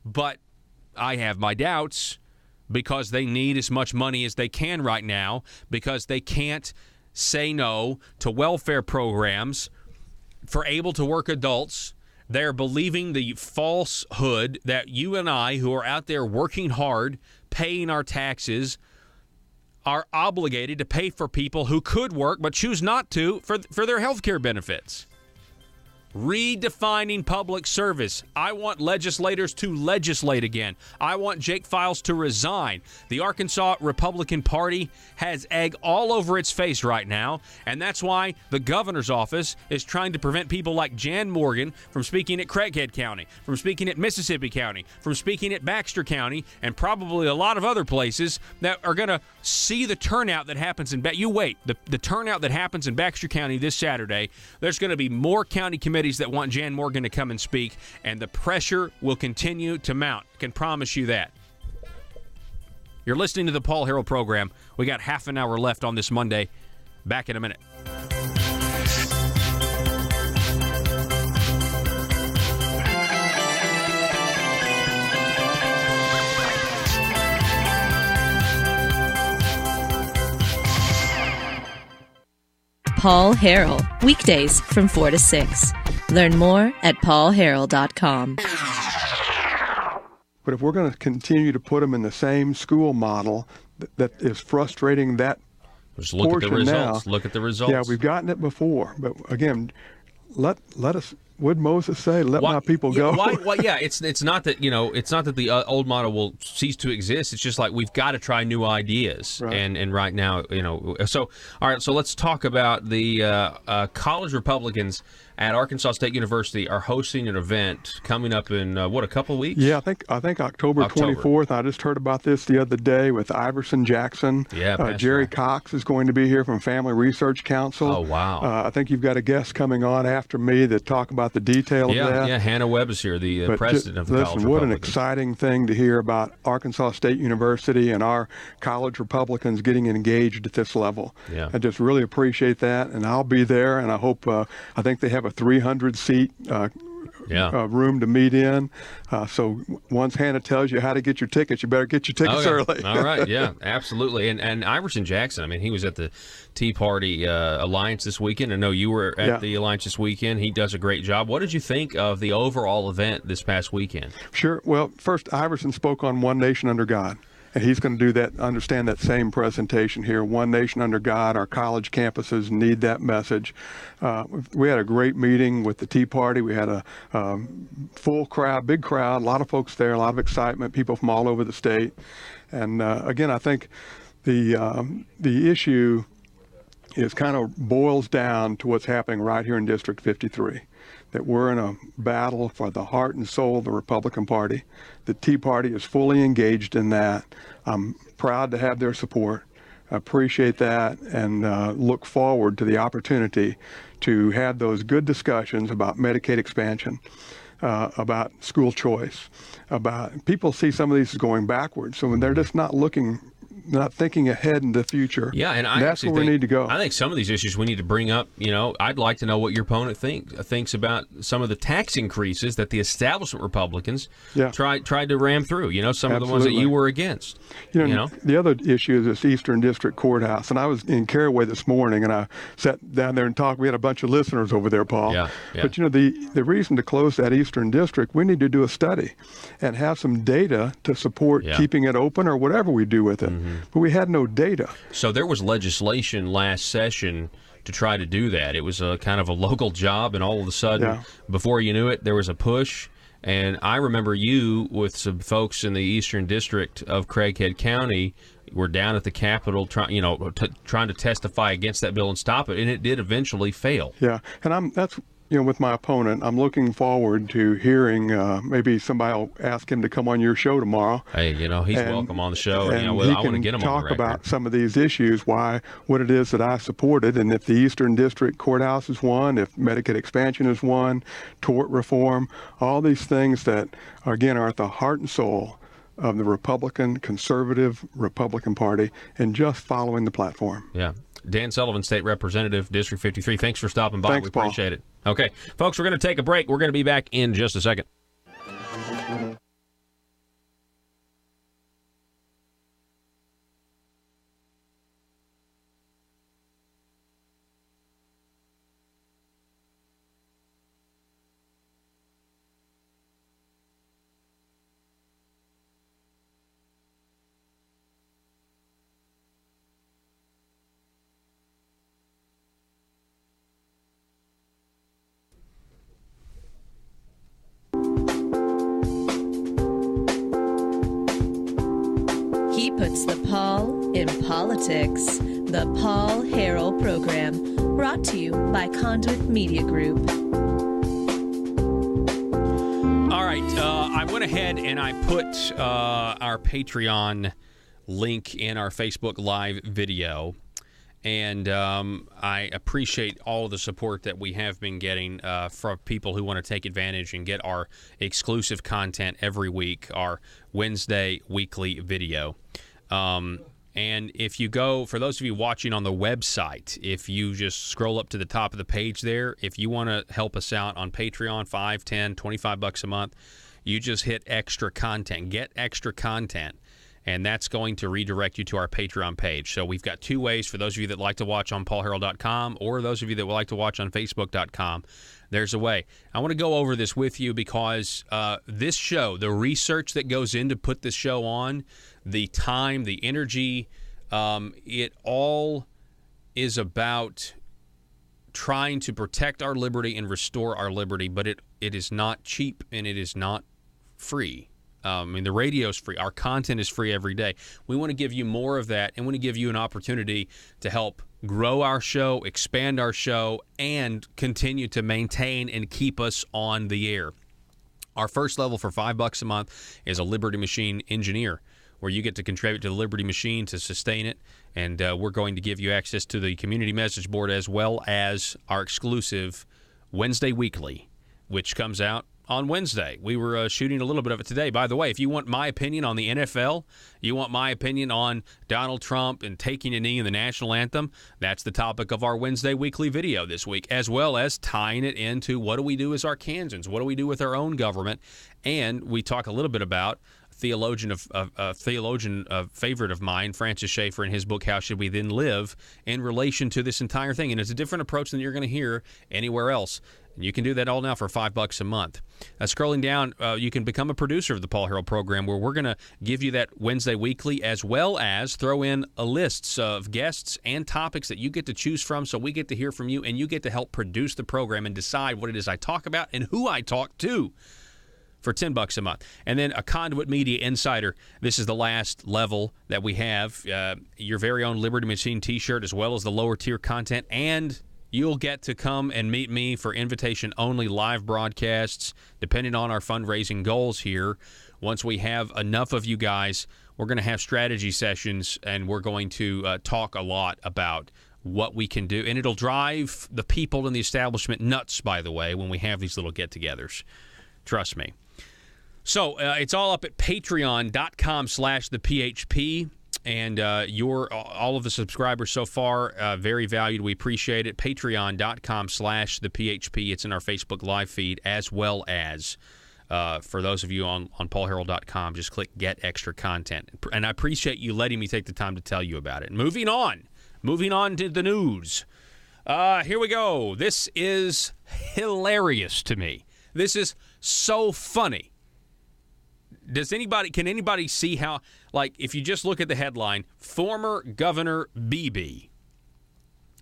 but I have my doubts because they need as much money as they can right now because they can't say no to welfare programs for able-to-work adults. They're believing the falsehood that you and I, who are out there working hard, paying our taxes, are obligated to pay for people who could work but choose not to for their health care benefits. Redefining public service. I want legislators to legislate again. I want Jake Files to resign. The Arkansas Republican Party has egg all over its face right now, and that's why the governor's office is trying to prevent people like Jan Morgan from speaking at Craighead County, from speaking at Mississippi County, from speaking at Baxter County, and probably a lot of other places that are going to see the turnout that happens in you wait, the turnout that happens in Baxter County this Saturday. There's going to be more county committees that want Jan Morgan to come and speak, and the pressure will continue to mount. I can promise you that. You're listening to the Paul Harrell program. We got half an hour left on this Monday. Back in a minute. Paul Harrell, weekdays from 4 to 6. Learn more at paulharrell.com. But if we're going to continue to put them in the same school model that is frustrating that just look portion at the results. now. Look at the results. Yeah, we've gotten it before. But again, let us. Would Moses say, "Let my people go"? Yeah, it's not that it's not that the old model will cease to exist. It's just like we've got to try new ideas, Right. and right now, So all right, so let's talk about the college Republicans at Arkansas State University are hosting an event coming up in a couple of weeks? Yeah, I think October 24th. I just heard about this the other day with Iverson Jackson. Yeah, Jerry Cox is going to be here from Family Research Council. Oh, wow. I think you've got a guest coming on after me to talk about the detail of that. Yeah, Hannah Webb is here, the president of the College Listen, what an Republicans. exciting thing to hear about Arkansas State University and our college Republicans getting engaged at this level. Yeah. I just really appreciate that, and I'll be there, and I hope, I think they have a 300-seat room to meet in. So once Hannah tells you how to get your tickets, you better get your tickets early. All right, yeah, absolutely. And Iverson Jackson, I mean, he was at the Tea Party Alliance this weekend. I know you were at the Alliance this weekend. He does a great job. What did you think of the overall event this past weekend? Sure. Well, first, Iverson spoke on One Nation Under God. And he's going to do that, understand that same presentation here. One nation under God. Our college campuses need that message. We had a great meeting with the Tea Party. We had a full crowd, big crowd, a lot of folks there, a lot of excitement, people from all over the state. And again, I think the issue is kind of boils down to what's happening right here in District 53. That we're in a battle for the heart and soul of the Republican Party. The Tea Party is fully engaged in that. I'm proud to have their support. I appreciate that and look forward to the opportunity to have those good discussions about Medicaid expansion, about school choice, about people see some of these as going backwards. So when they're just not thinking ahead in the future. Yeah, and that's where we need to go. I think some of these issues we need to bring up. I'd like to know what your opponent thinks about some of the tax increases that the establishment Republicans tried to ram through. Some of the ones that you were against. The other issue is this Eastern District Courthouse. And I was in Caraway this morning, and I sat down there and talked. We had a bunch of listeners over there, Paul. Yeah. But, the reason to close that Eastern District, we need to do a study and have some data to support keeping it open or whatever we do with it. Mm-hmm. But we had no data. So there was legislation last session to try to do that. It was a kind of a local job, and all of a sudden, before you knew it, there was a push. And I remember you with some folks in the Eastern District of Craighead County were down at the Capitol trying to testify against that bill and stop it, and it did eventually fail. Yeah, and that's with my opponent, I'm looking forward to hearing maybe somebody will ask him to come on your show tomorrow. Hey, he's welcome on the show. And I want to get him on the talk record. about some of these issues, what it is that I supported, and if the Eastern District Courthouse is one, if Medicaid expansion is one, tort reform, all these things that, again, are at the heart and soul of the conservative Republican Party, and just following the platform. Yeah. Dan Sullivan, State Representative, District 53. Thanks for stopping by. Thanks, we appreciate it. Okay, folks, we're going to take a break. We're going to be back in just a second. He puts the Paul in politics. The Paul Harrell Program, brought to you by Conduit Media Group. All right, I went ahead and I put our Patreon link in our Facebook Live video. And I appreciate all of the support that we have been getting from people who want to take advantage and get our exclusive content every week, our Wednesday weekly video. And if you go, for those of you watching on the website, if you just scroll up to the top of the page there, if you want to help us out on Patreon, $5, $10, $25 a month, you just hit extra content, get extra content. And that's going to redirect you to our Patreon page. So we've got two ways for those of you that like to watch on paulharrell.com or those of you that would like to watch on facebook.com. There's a way. I want to go over this with you because this show, the research that goes in to put this show on, the time, the energy, it all is about trying to protect our liberty and restore our liberty, but it is not cheap and it is not free. The radio's free. Our content is free every day. We want to give you more of that and want to give you an opportunity to help grow our show, expand our show, and continue to maintain and keep us on the air. Our first level for $5 a month is a Liberty Machine engineer, where you get to contribute to the Liberty Machine to sustain it, and we're going to give you access to the community message board as well as our exclusive Wednesday Weekly, which comes out on Wednesday. We were shooting a little bit of it today. By the way, if you want my opinion on the NFL, you want my opinion on Donald Trump and taking a knee in the national anthem, that's the topic of our Wednesday Weekly video this week, as well as tying it into what do we do as Arkansans? What do we do with our own government? And we talk a little bit about a favorite of mine, Francis Schaeffer, in his book, How Should We Then Live, in relation to this entire thing. And it's a different approach than you're going to hear anywhere else. And you can do that all now for $5 a month. Scrolling down, you can become a producer of the Paul Harrell program, where we're going to give you that Wednesday Weekly, as well as throw in a lists of guests and topics that you get to choose from, so we get to hear from you, and you get to help produce the program and decide what it is I talk about and who I talk to, for $10 a month. And then a Conduit Media Insider. This is the last level that we have. Your very own Liberty Machine t-shirt, as well as the lower tier content, and you'll get to come and meet me for invitation-only live broadcasts, depending on our fundraising goals here. Once we have enough of you guys, we're going to have strategy sessions, and we're going to talk a lot about what we can do. And it'll drive the people in the establishment nuts, by the way, when we have these little get-togethers. Trust me. So it's all up at patreon.com/thephp. And all of the subscribers so far, very valued. We appreciate it. Patreon.com/thephp. It's in our Facebook Live feed, as well as for those of you on paulharrell.com, just click Get Extra Content. And I appreciate you letting me take the time to tell you about it. Moving on to the news. Here we go. This is hilarious to me. This is so funny. Can anybody see how, like, if you just look at the headline, former Governor Beebe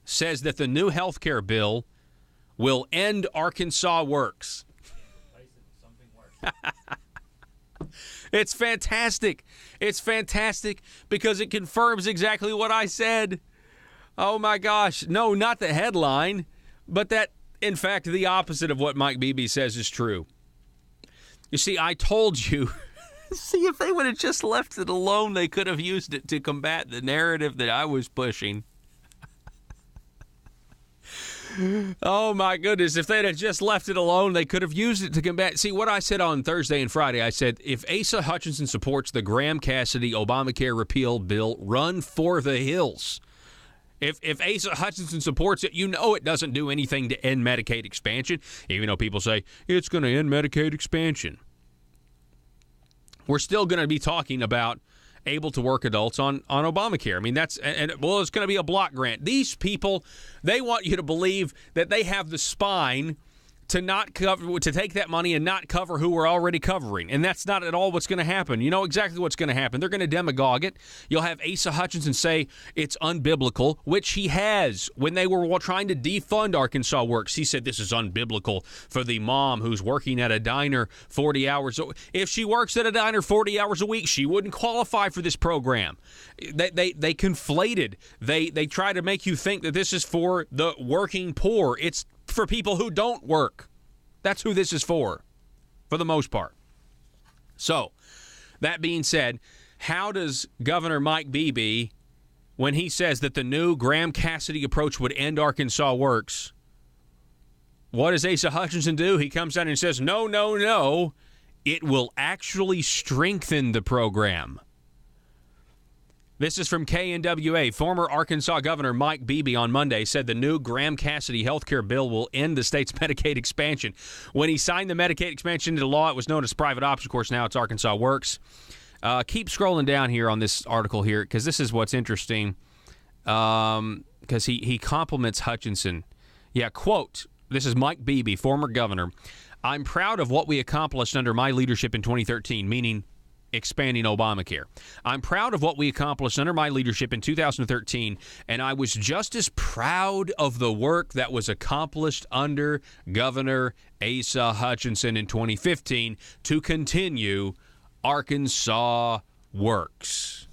says that the new health care bill will end Arkansas Works. It's fantastic. It's fantastic because it confirms exactly what I said. Oh, my gosh. No, not the headline, but that, in fact, the opposite of what Mike Beebe says is true. You see, I told you... See, if they would have just left it alone, they could have used it to combat the narrative that I was pushing. Oh, my goodness. If they'd have just left it alone, they could have used it to combat. See, what I said on Thursday and Friday, I said, if Asa Hutchinson supports the Graham-Cassidy Obamacare repeal bill, run for the hills. If Asa Hutchinson supports it, you know it doesn't do anything to end Medicaid expansion, even though people say it's going to end Medicaid expansion. We're still going to be talking about able-to-work adults on Obamacare. I mean, it's going to be a block grant. These people, they want you to believe that they have the spine to not cover, to take that money and not cover who we're already covering. And that's not at all what's going to happen. You know exactly what's going to happen. They're going to demagogue it. You'll have Asa Hutchinson say it's unbiblical, which he has. When they were trying to defund Arkansas Works, he said this is unbiblical for the mom who's working at a diner 40 hours. If she works at a diner 40 hours a week, she wouldn't qualify for this program. They conflated. They try to make you think that this is for the working poor. It's for people who don't work. That's who this is for the most part. So, that being said, how does Governor Mike Beebe, when he says that the new Graham Cassidy approach would end Arkansas Works, what does Asa Hutchinson do? He comes out and says, no, it will actually strengthen the program. This is from KNWA. Former Arkansas Governor Mike Beebe on Monday said the new Graham Cassidy health care bill will end the state's Medicaid expansion. When he signed the Medicaid expansion into law, it was known as private option. Of course, now it's Arkansas Works. Keep scrolling down here on this article here, because this is what's interesting, because he compliments Hutchinson. Yeah, quote, this is Mike Beebe, former governor. I'm proud of what we accomplished under my leadership in 2013, meaning expanding Obamacare. I'm proud of what we accomplished under my leadership in 2013, and I was just as proud of the work that was accomplished under Governor Asa Hutchinson in 2015 to continue Arkansas Works.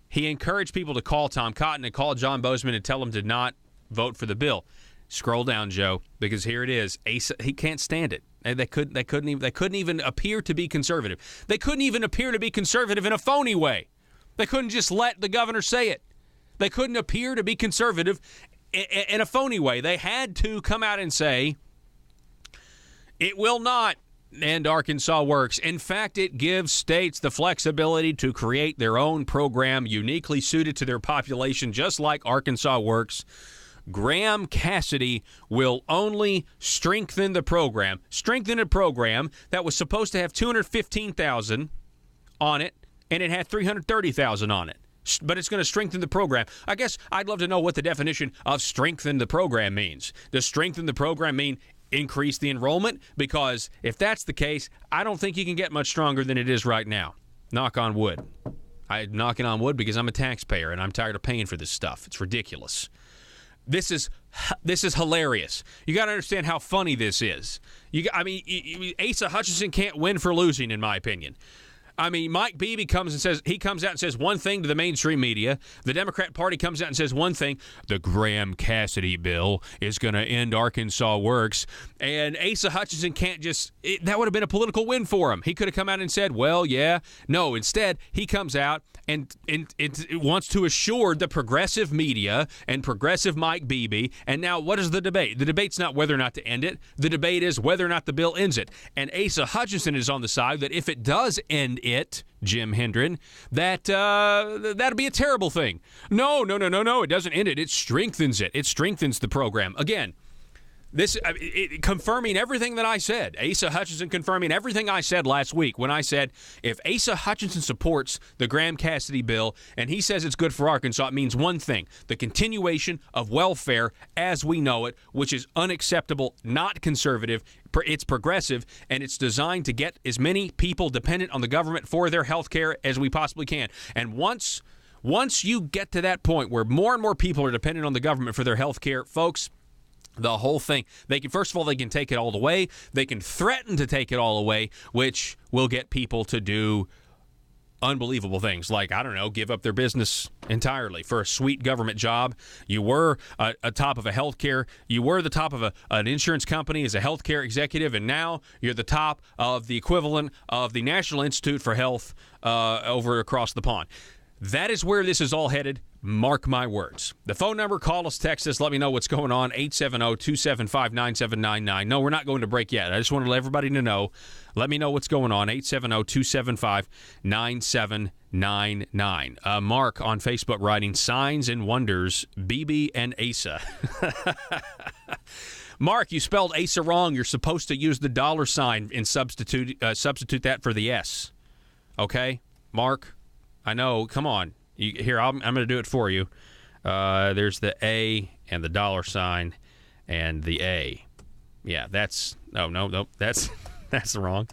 He encouraged people to call Tom Cotton and call John Bozeman and tell them to not vote for the bill. Scroll down, Joe, because here it is. Asa, he can't stand it. They couldn't even appear to be conservative. They couldn't even appear to be conservative in a phony way. They couldn't just let the governor say it. They couldn't appear to be conservative in a phony way. They had to come out and say, it will not end Arkansas Works. In fact, it gives states the flexibility to create their own program uniquely suited to their population, just like Arkansas Works. Graham Cassidy will only strengthen the program. Strengthen a program that was supposed to have $215,000 on it, and it had $330,000 on it. But it's going to strengthen the program. I guess I'd love to know what the definition of strengthen the program means. Does strengthen the program mean increase the enrollment? Because if that's the case, I don't think you can get much stronger than it is right now. Knock on wood. I'm knocking on wood because I'm a taxpayer, and I'm tired of paying for this stuff. It's ridiculous. This is hilarious. You got to understand how funny this is. Asa Hutchinson can't win for losing, in my opinion. I mean, Mike Beebe comes out and says one thing to the mainstream media. The Democrat Party comes out and says one thing. The Graham Cassidy bill is going to end Arkansas Works. And Asa Hutchinson can't that would have been a political win for him. He could have come out and said, well, yeah. No, instead, he comes out and wants to assure the progressive media and progressive Mike Beebe. And now what is the debate? The debate's not whether or not to end it. The debate is whether or not the bill ends it. And Asa Hutchinson is on the side that if it does end it, Jim Hendren, that'd be a terrible thing. No, it doesn't end it. It strengthens it. It strengthens the program. Again, this confirming everything that I said. Asa Hutchinson confirming everything I said last week when I said if Asa Hutchinson supports the Graham Cassidy bill and he says it's good for Arkansas, it means one thing: the continuation of welfare as we know it, which is unacceptable, not conservative. It's progressive, and it's designed to get as many people dependent on the government for their health care as we possibly can. And once you get to that point where more and more people are dependent on the government for their health care, folks, the whole thing, they can take it all away. They can threaten to take it all away, which will get people to do unbelievable things like, I don't know, give up their business entirely for a sweet government job. You were atop of a healthcare, you were the top of an insurance company as a healthcare executive, and now you're the top of the equivalent of the National Institute for Health over across the pond. That is where this is all headed. Mark my words. The phone number, call us, text us, let me know what's going on, 870-275-9799. No, we're not going to break yet. I just want to let everybody know. Let me know what's going on, 870-275-9799. Mark on Facebook writing, signs and wonders, BB and Asa. Mark, you spelled Asa wrong. You're supposed to use the $ and substitute that for the S. Okay? Mark, I know. Come on. Here, I'm going to do it for you. There's the A and the $ and the A. Yeah, that's no, that's that's wrong.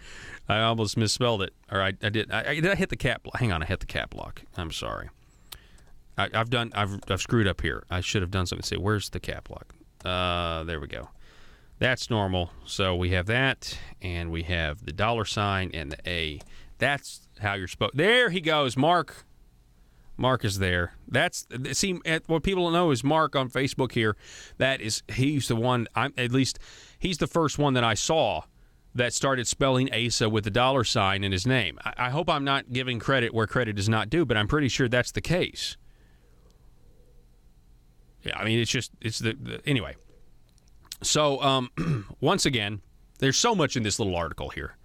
I almost misspelled it. Or I did. Did I hit the cap? Hang on, I hit the cap lock. I'm sorry. I've screwed up here. I should have done something. Say, where's the cap lock? There we go. That's normal. So we have that, and we have the $ and the A. That's how you're supposed. There he goes, Mark. Mark is there. What people don't know is Mark on Facebook here. He's the one. He's the first one that I saw that started spelling Asa with the $ in his name. I hope I'm not giving credit where credit is not due, but I'm pretty sure that's the case. Yeah, I mean, anyway. So, once again, there's so much in this little article here.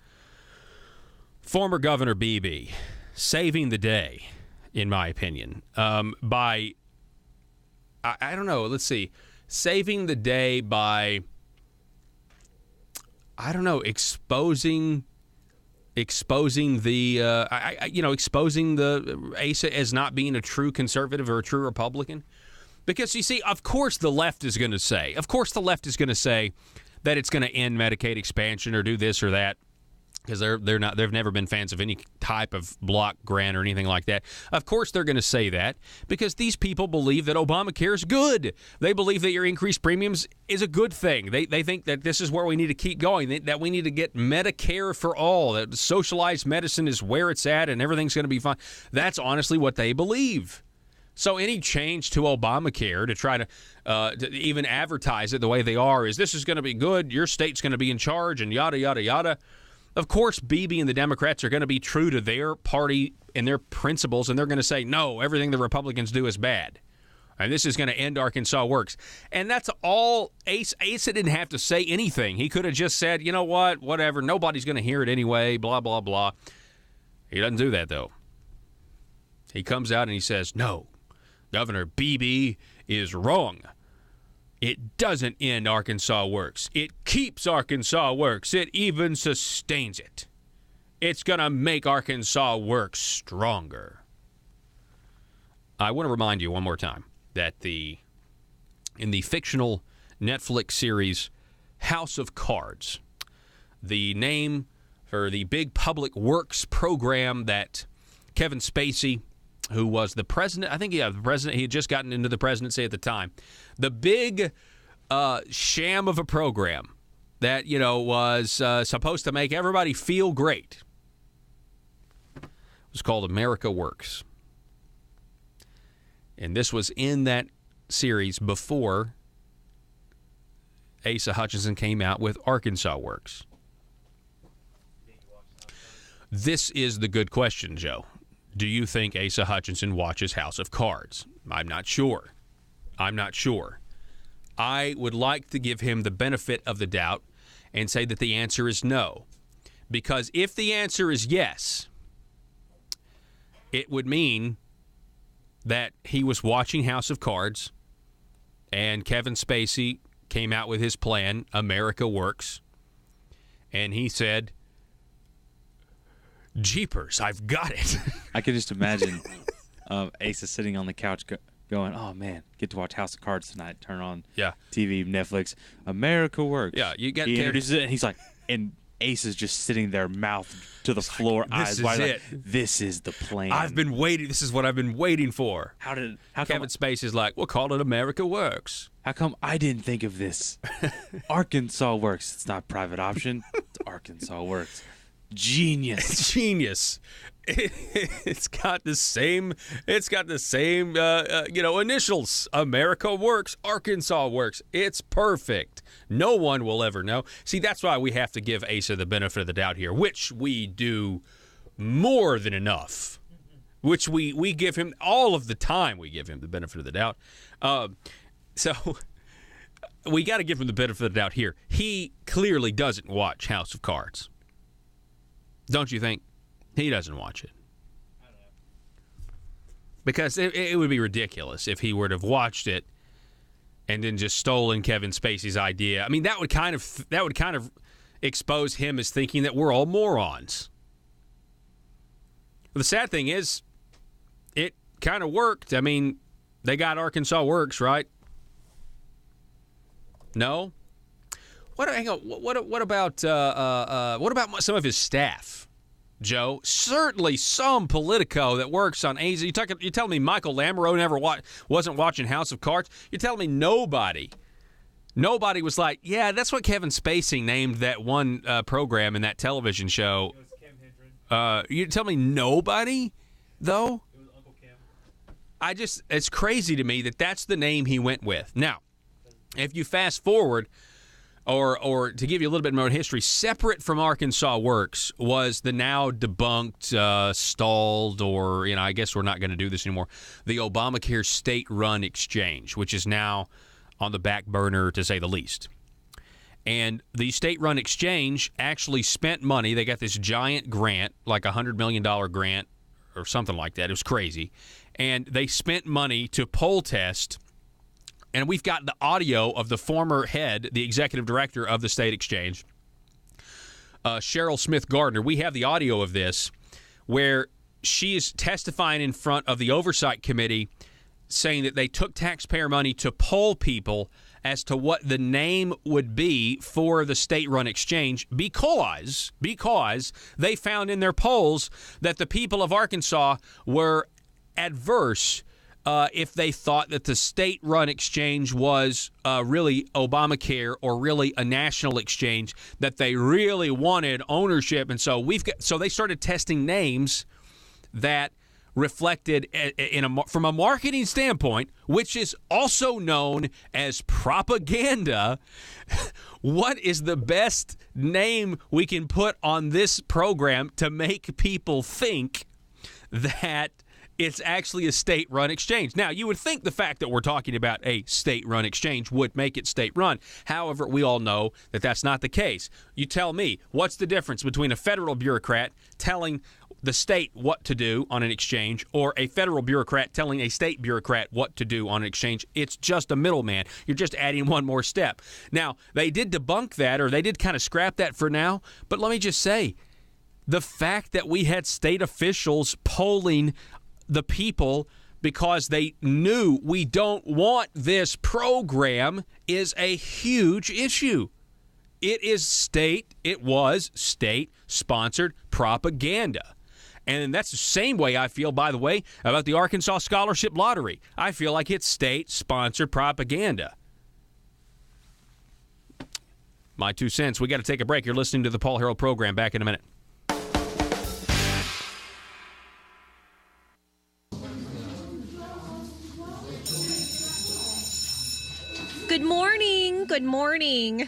Former Governor Beebe saving the day, in my opinion, by, I don't know, let's see, saving the day by, I don't know, exposing the Asa as not being a true conservative or a true Republican. Because, you see, of course the left is going to say that it's going to end Medicaid expansion or do this or that, because they've never been fans of any type of block grant or anything like that. Of course they're going to say that because these people believe that Obamacare is good. They believe that your increased premiums is a good thing. They think that this is where we need to keep going, that we need to get Medicare for all, that socialized medicine is where it's at and everything's going to be fine. That's honestly what they believe. So any change to Obamacare to try to even advertise it the way they are is this is going to be good, your state's going to be in charge, and yada, yada, yada. Of course, Beebe and the Democrats are going to be true to their party and their principles, and they're going to say, no, everything the Republicans do is bad. And this is going to end Arkansas Works. And that's all. Asa didn't have to say anything. He could have just said, you know what, whatever, nobody's going to hear it anyway, blah, blah, blah. He doesn't do that, though. He comes out and he says, no, Governor Beebe is wrong. It doesn't end Arkansas Works. It keeps Arkansas Works. It even sustains it. It's going to make Arkansas Works stronger. I want to remind you one more time that in the fictional Netflix series House of Cards, the name for the big public works program that Kevin Spacey, who was the president, the president, he had just gotten into the presidency at the time. The big sham of a program that, was supposed to make everybody feel great. It was called America Works. And this was in that series before Asa Hutchinson came out with Arkansas Works. This is the good question, Joe. Do you think Asa Hutchinson watches House of Cards? I'm not sure. I would like to give him the benefit of the doubt and say that the answer is no. Because if the answer is yes, it would mean that he was watching House of Cards and Kevin Spacey came out with his plan, America Works, and he said, Jeepers, I've got it. I could just imagine Asa sitting on the couch going, oh, man, get to watch House of Cards tonight. Turn on TV, Netflix, America Works. Yeah, you get he introduces it, and he's like, and Asa's just sitting there, mouth to the floor, eyes wide, like, this is the plan. I've been waiting. This is what I've been waiting for. How Kevin Spacey's like, we'll call it America Works. How come I didn't think of this? Arkansas Works. It's not private option. It's Arkansas Works. Genius. It's got the same initials. America Works, Arkansas Works. It's perfect. No one will ever know. See, that's why we have to give Asa the benefit of the doubt here, which we do more than enough. Which we give him all of the time. We give him the benefit of the doubt. So we got to give him the benefit of the doubt here. He clearly doesn't watch House of Cards. Don't you think? He doesn't watch it. Because it would be ridiculous if he were to have watched it and then just stolen Kevin Spacey's idea. I mean, that would kind of expose him as thinking that we're all morons. But the sad thing is, it kind of worked. I mean, they got Arkansas Works, right? No? Hang on. What about some of his staff, Joe? Certainly some Politico that works on AZ. You're telling me Michael Lamoureux never wasn't watching House of Cards? You're telling me nobody was like, yeah, that's what Kevin Spacey named that one program in that television show. It was Kim Hendren. You tell me nobody, though? It was Uncle Kim. It's crazy to me that that's the name he went with. Now, if you fast forward, or to give you a little bit more history, separate from Arkansas Works was the now debunked, stalled, or, I guess we're not going to do this anymore, the Obamacare state-run exchange, which is now on the back burner, to say the least. And the state-run exchange actually spent money. They got this giant grant, like a $100 million grant or something like that. It was crazy. And they spent money to poll test. And we've got the audio of the former head, the executive director of the state exchange, Cheryl Smith Gardner. We have the audio of this where she is testifying in front of the oversight committee saying that they took taxpayer money to poll people as to what the name would be for the state-run exchange because they found in their polls that the people of Arkansas were adverse if they thought that the state-run exchange was really Obamacare or really a national exchange, that they really wanted ownership. And so they started testing names that reflected from a marketing standpoint, which is also known as propaganda. What is the best name we can put on this program to make people think that it's actually a state-run exchange? Now, you would think the fact that we're talking about a state-run exchange would make it state-run. However, we all know that that's not the case. You tell me, what's the difference between a federal bureaucrat telling the state what to do on an exchange or a federal bureaucrat telling a state bureaucrat what to do on an exchange? It's just a middleman. You're just adding one more step. Now, they did debunk that, or they did kind of scrap that for now, but let me just say, the fact that we had state officials polling the people because they knew we don't want this program is a huge issue. It was state-sponsored propaganda. And that's the same way I feel, by the way, about the Arkansas Scholarship Lottery. I feel like it's state-sponsored propaganda. My 2 cents. We got to take a break. You're listening to the Paul Harrell program. Back in a minute. Good morning. Good morning.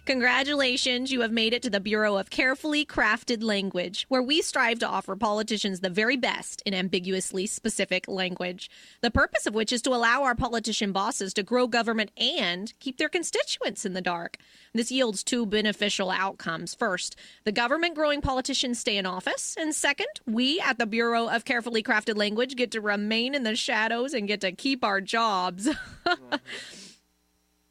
Congratulations, you have made it to the Bureau of Carefully Crafted Language, where we strive to offer politicians the very best in ambiguously specific language, the purpose of which is to allow our politician bosses to grow government and keep their constituents in the dark. This yields 2 beneficial outcomes. First, the government-growing politicians stay in office, and second, we at the Bureau of Carefully Crafted Language get to remain in the shadows and get to keep our jobs.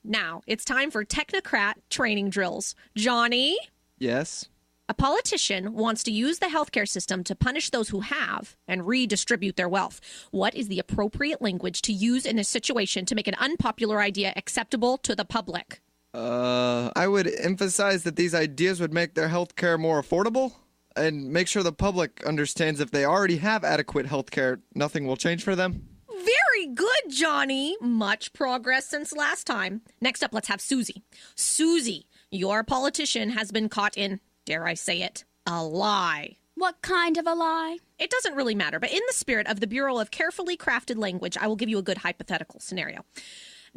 Now, it's time for technocrat training drills. Johnny? Yes? A politician wants to use the healthcare system to punish those who have and redistribute their wealth. What is the appropriate language to use in this situation to make an unpopular idea acceptable to the public? I would emphasize that these ideas would make their healthcare more affordable and make sure the public understands if they already have adequate healthcare, nothing will change for them. Very good, Johnny. Much progress since last time. Next up, let's have Susie. Susie, your politician has been caught in, dare I say it, a lie. What kind of a lie? It doesn't really matter, but in the spirit of the Bureau of Carefully Crafted Language, I will give you a good hypothetical scenario.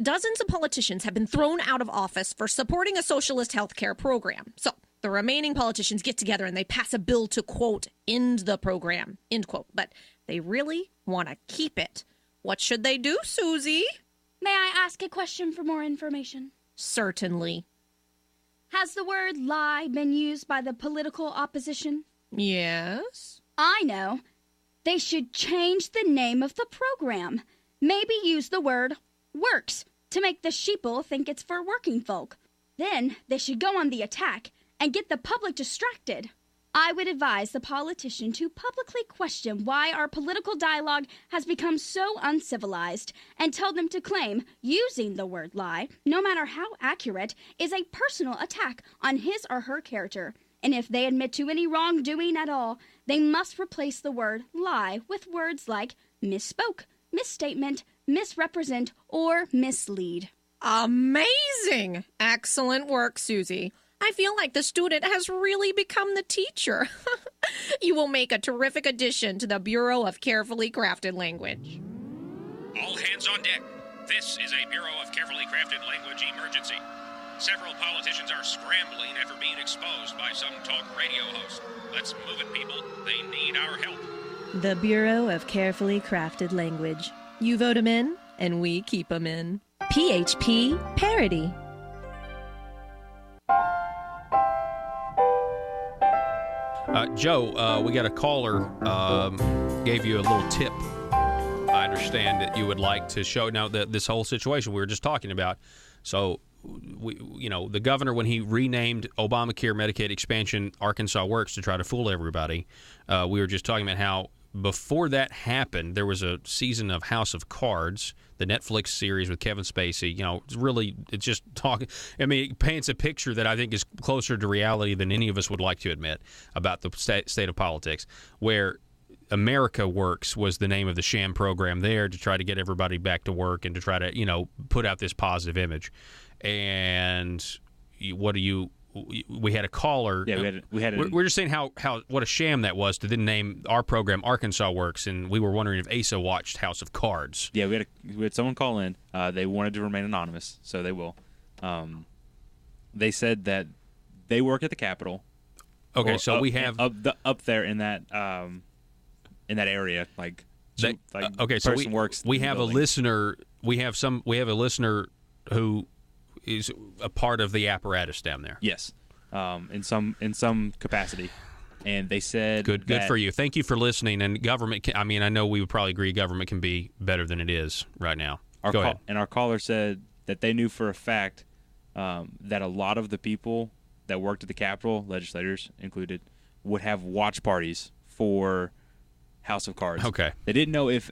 Dozens of politicians have been thrown out of office for supporting a socialist healthcare program. So the remaining politicians get together and they pass a bill to, quote, end the program, end quote. But they really want to keep it. What should they do, Susie? May I ask a question for more information? Certainly. Has the word lie been used by the political opposition? Yes. I know. They should change the name of the program. Maybe use the word works to make the sheeple think it's for working folk. Then they should go on the attack and get the public distracted. I would advise the politician to publicly question why our political dialogue has become so uncivilized and tell them to claim using the word lie, no matter how accurate, is a personal attack on his or her character. And if they admit to any wrongdoing at all, they must replace the word lie with words like misspoke, misstatement, misrepresent, or mislead. Amazing! Excellent work, Susie. I feel like the student has really become the teacher. You will make a terrific addition to the Bureau of Carefully Crafted Language. All hands on deck. This is a Bureau of Carefully Crafted Language emergency. Several politicians are scrambling after being exposed by some talk radio host. Let's move it, people. They need our help. The Bureau of Carefully Crafted Language. You vote 'em in, and we keep 'em in. PHP Parody. Joe, we got a caller, gave you a little tip. I understand that you would like to show now that this whole situation we were just talking about. So, the governor, when he renamed Obamacare Medicaid expansion Arkansas Works to try to fool everybody, we were just talking about how before that happened, there was a season of House of Cards, the Netflix series with Kevin Spacey. It's just talking. I mean, it paints a picture that I think is closer to reality than any of us would like to admit about the state of politics, where America Works was the name of the sham program there to try to get everybody back to work and to try to, put out this positive image. And we had a caller. Yeah, we're just saying how what a sham that was to then name our program Arkansas Works, and we were wondering if Asa watched House of Cards. Yeah, we had someone call in. They wanted to remain anonymous, so they will. They said that they work at the Capitol. Okay, so we have up there in that area, okay, so we have a listener. We have a listener who is a part of the apparatus down there. Yes, in some capacity, and they said good for you. Thank you for listening. And government, I know we would probably agree government can be better than it is right now. Go ahead. And our caller said that they knew for a fact that a lot of the people that worked at the Capitol, legislators included, would have watch parties for House of Cards. Okay, they didn't know if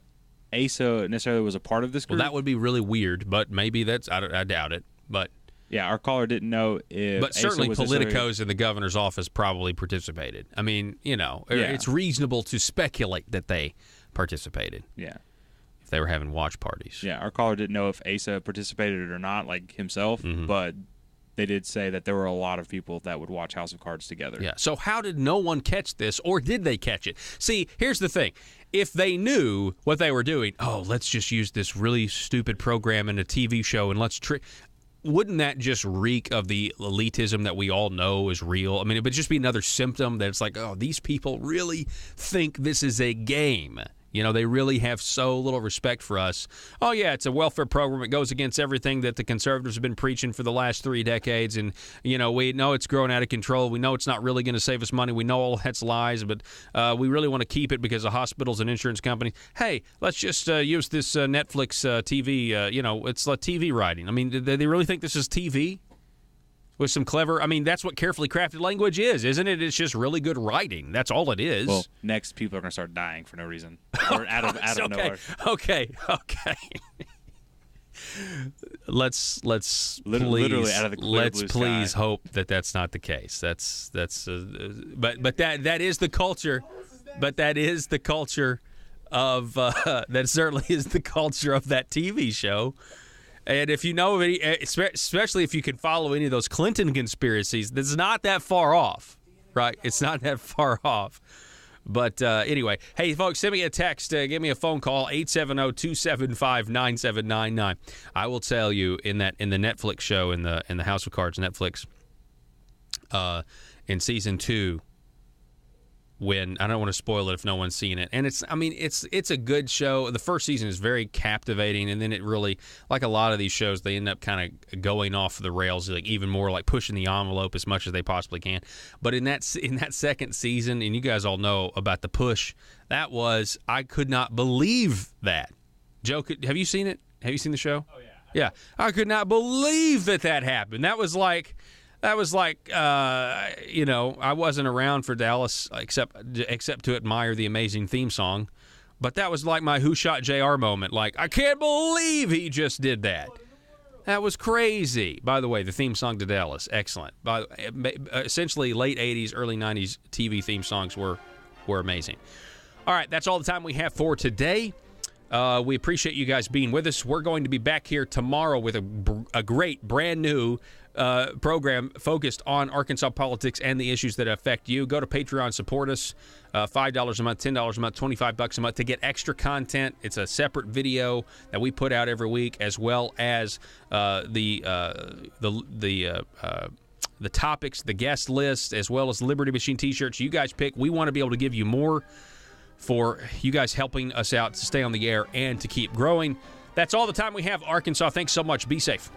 Asa necessarily was a part of this group. Well, that would be really weird, but maybe that's I doubt it. But yeah, our caller didn't know if. But certainly, politicos in the governor's office probably participated. I mean, it's reasonable to speculate that they participated. Yeah, if they were having watch parties. Yeah, our caller didn't know if Asa participated or not, like himself. Mm-hmm. But they did say that there were a lot of people that would watch House of Cards together. Yeah. So how did no one catch this, or did they catch it? See, here's the thing. If they knew what they were doing, let's just use this really stupid program in a TV show and let's trick. Wouldn't that just reek of the elitism that we all know is real? I mean, it would just be another symptom that it's like, these people really think this is a game. They really have so little respect for us. Oh, yeah, it's a welfare program. It goes against everything that the conservatives have been preaching for the last 3 decades. And, we know it's growing out of control. We know it's not really going to save us money. We know all that's lies, but we really want to keep it because of hospitals and insurance companies. Hey, let's just use this Netflix TV. It's like TV writing. I mean, do they really think this is TV? With some clever, that's what carefully crafted language is, isn't it? It's just really good writing. That's all it is. Well, next people are going to start dying for no reason, or out of nowhere. Okay. Let's literally out of the clear blue sky. Please hope that that's not the case. But that is the culture. But that is the culture of that certainly is the culture of that TV show. And if you know any, especially if you can follow any of those Clinton conspiracies, this is not that far off, right? It's not that far off. But anyway, hey, folks, send me a text. Give me a phone call, 870-275-9799. I will tell you in the Netflix show, in the House of Cards Netflix, in season 2, when I don't want to spoil it if no one's seen it, and it's a good show. The first season is very captivating, and then it really, like a lot of these shows, they end up kind of going off the rails, like even more, like pushing the envelope as much as they possibly can. But in that second season, and you guys all know about the push, I could not believe that. Joe, have you seen it? Have you seen the show? Oh yeah. Yeah, I could not believe that happened. That was like. That was like, I wasn't around for Dallas except to admire the amazing theme song. But that was like my Who Shot JR moment. Like, I can't believe he just did that. That was crazy. By the way, the theme song to Dallas, excellent. Essentially, late 80s, early 90s TV theme songs were amazing. All right, that's all the time we have for today. We appreciate you guys being with us. We're going to be back here tomorrow with a great, brand new program focused on Arkansas politics and the issues that affect you. Go to Patreon, support us. $5 a month, $10 a month, $25 a month to get extra content. It's a separate video that we put out every week, as well as the topics, the guest list, as well as Liberty Machine T-shirts. You guys pick. We want to be able to give you more for you guys helping us out to stay on the air and to keep growing. That's all the time we have, Arkansas. Thanks so much. Be safe.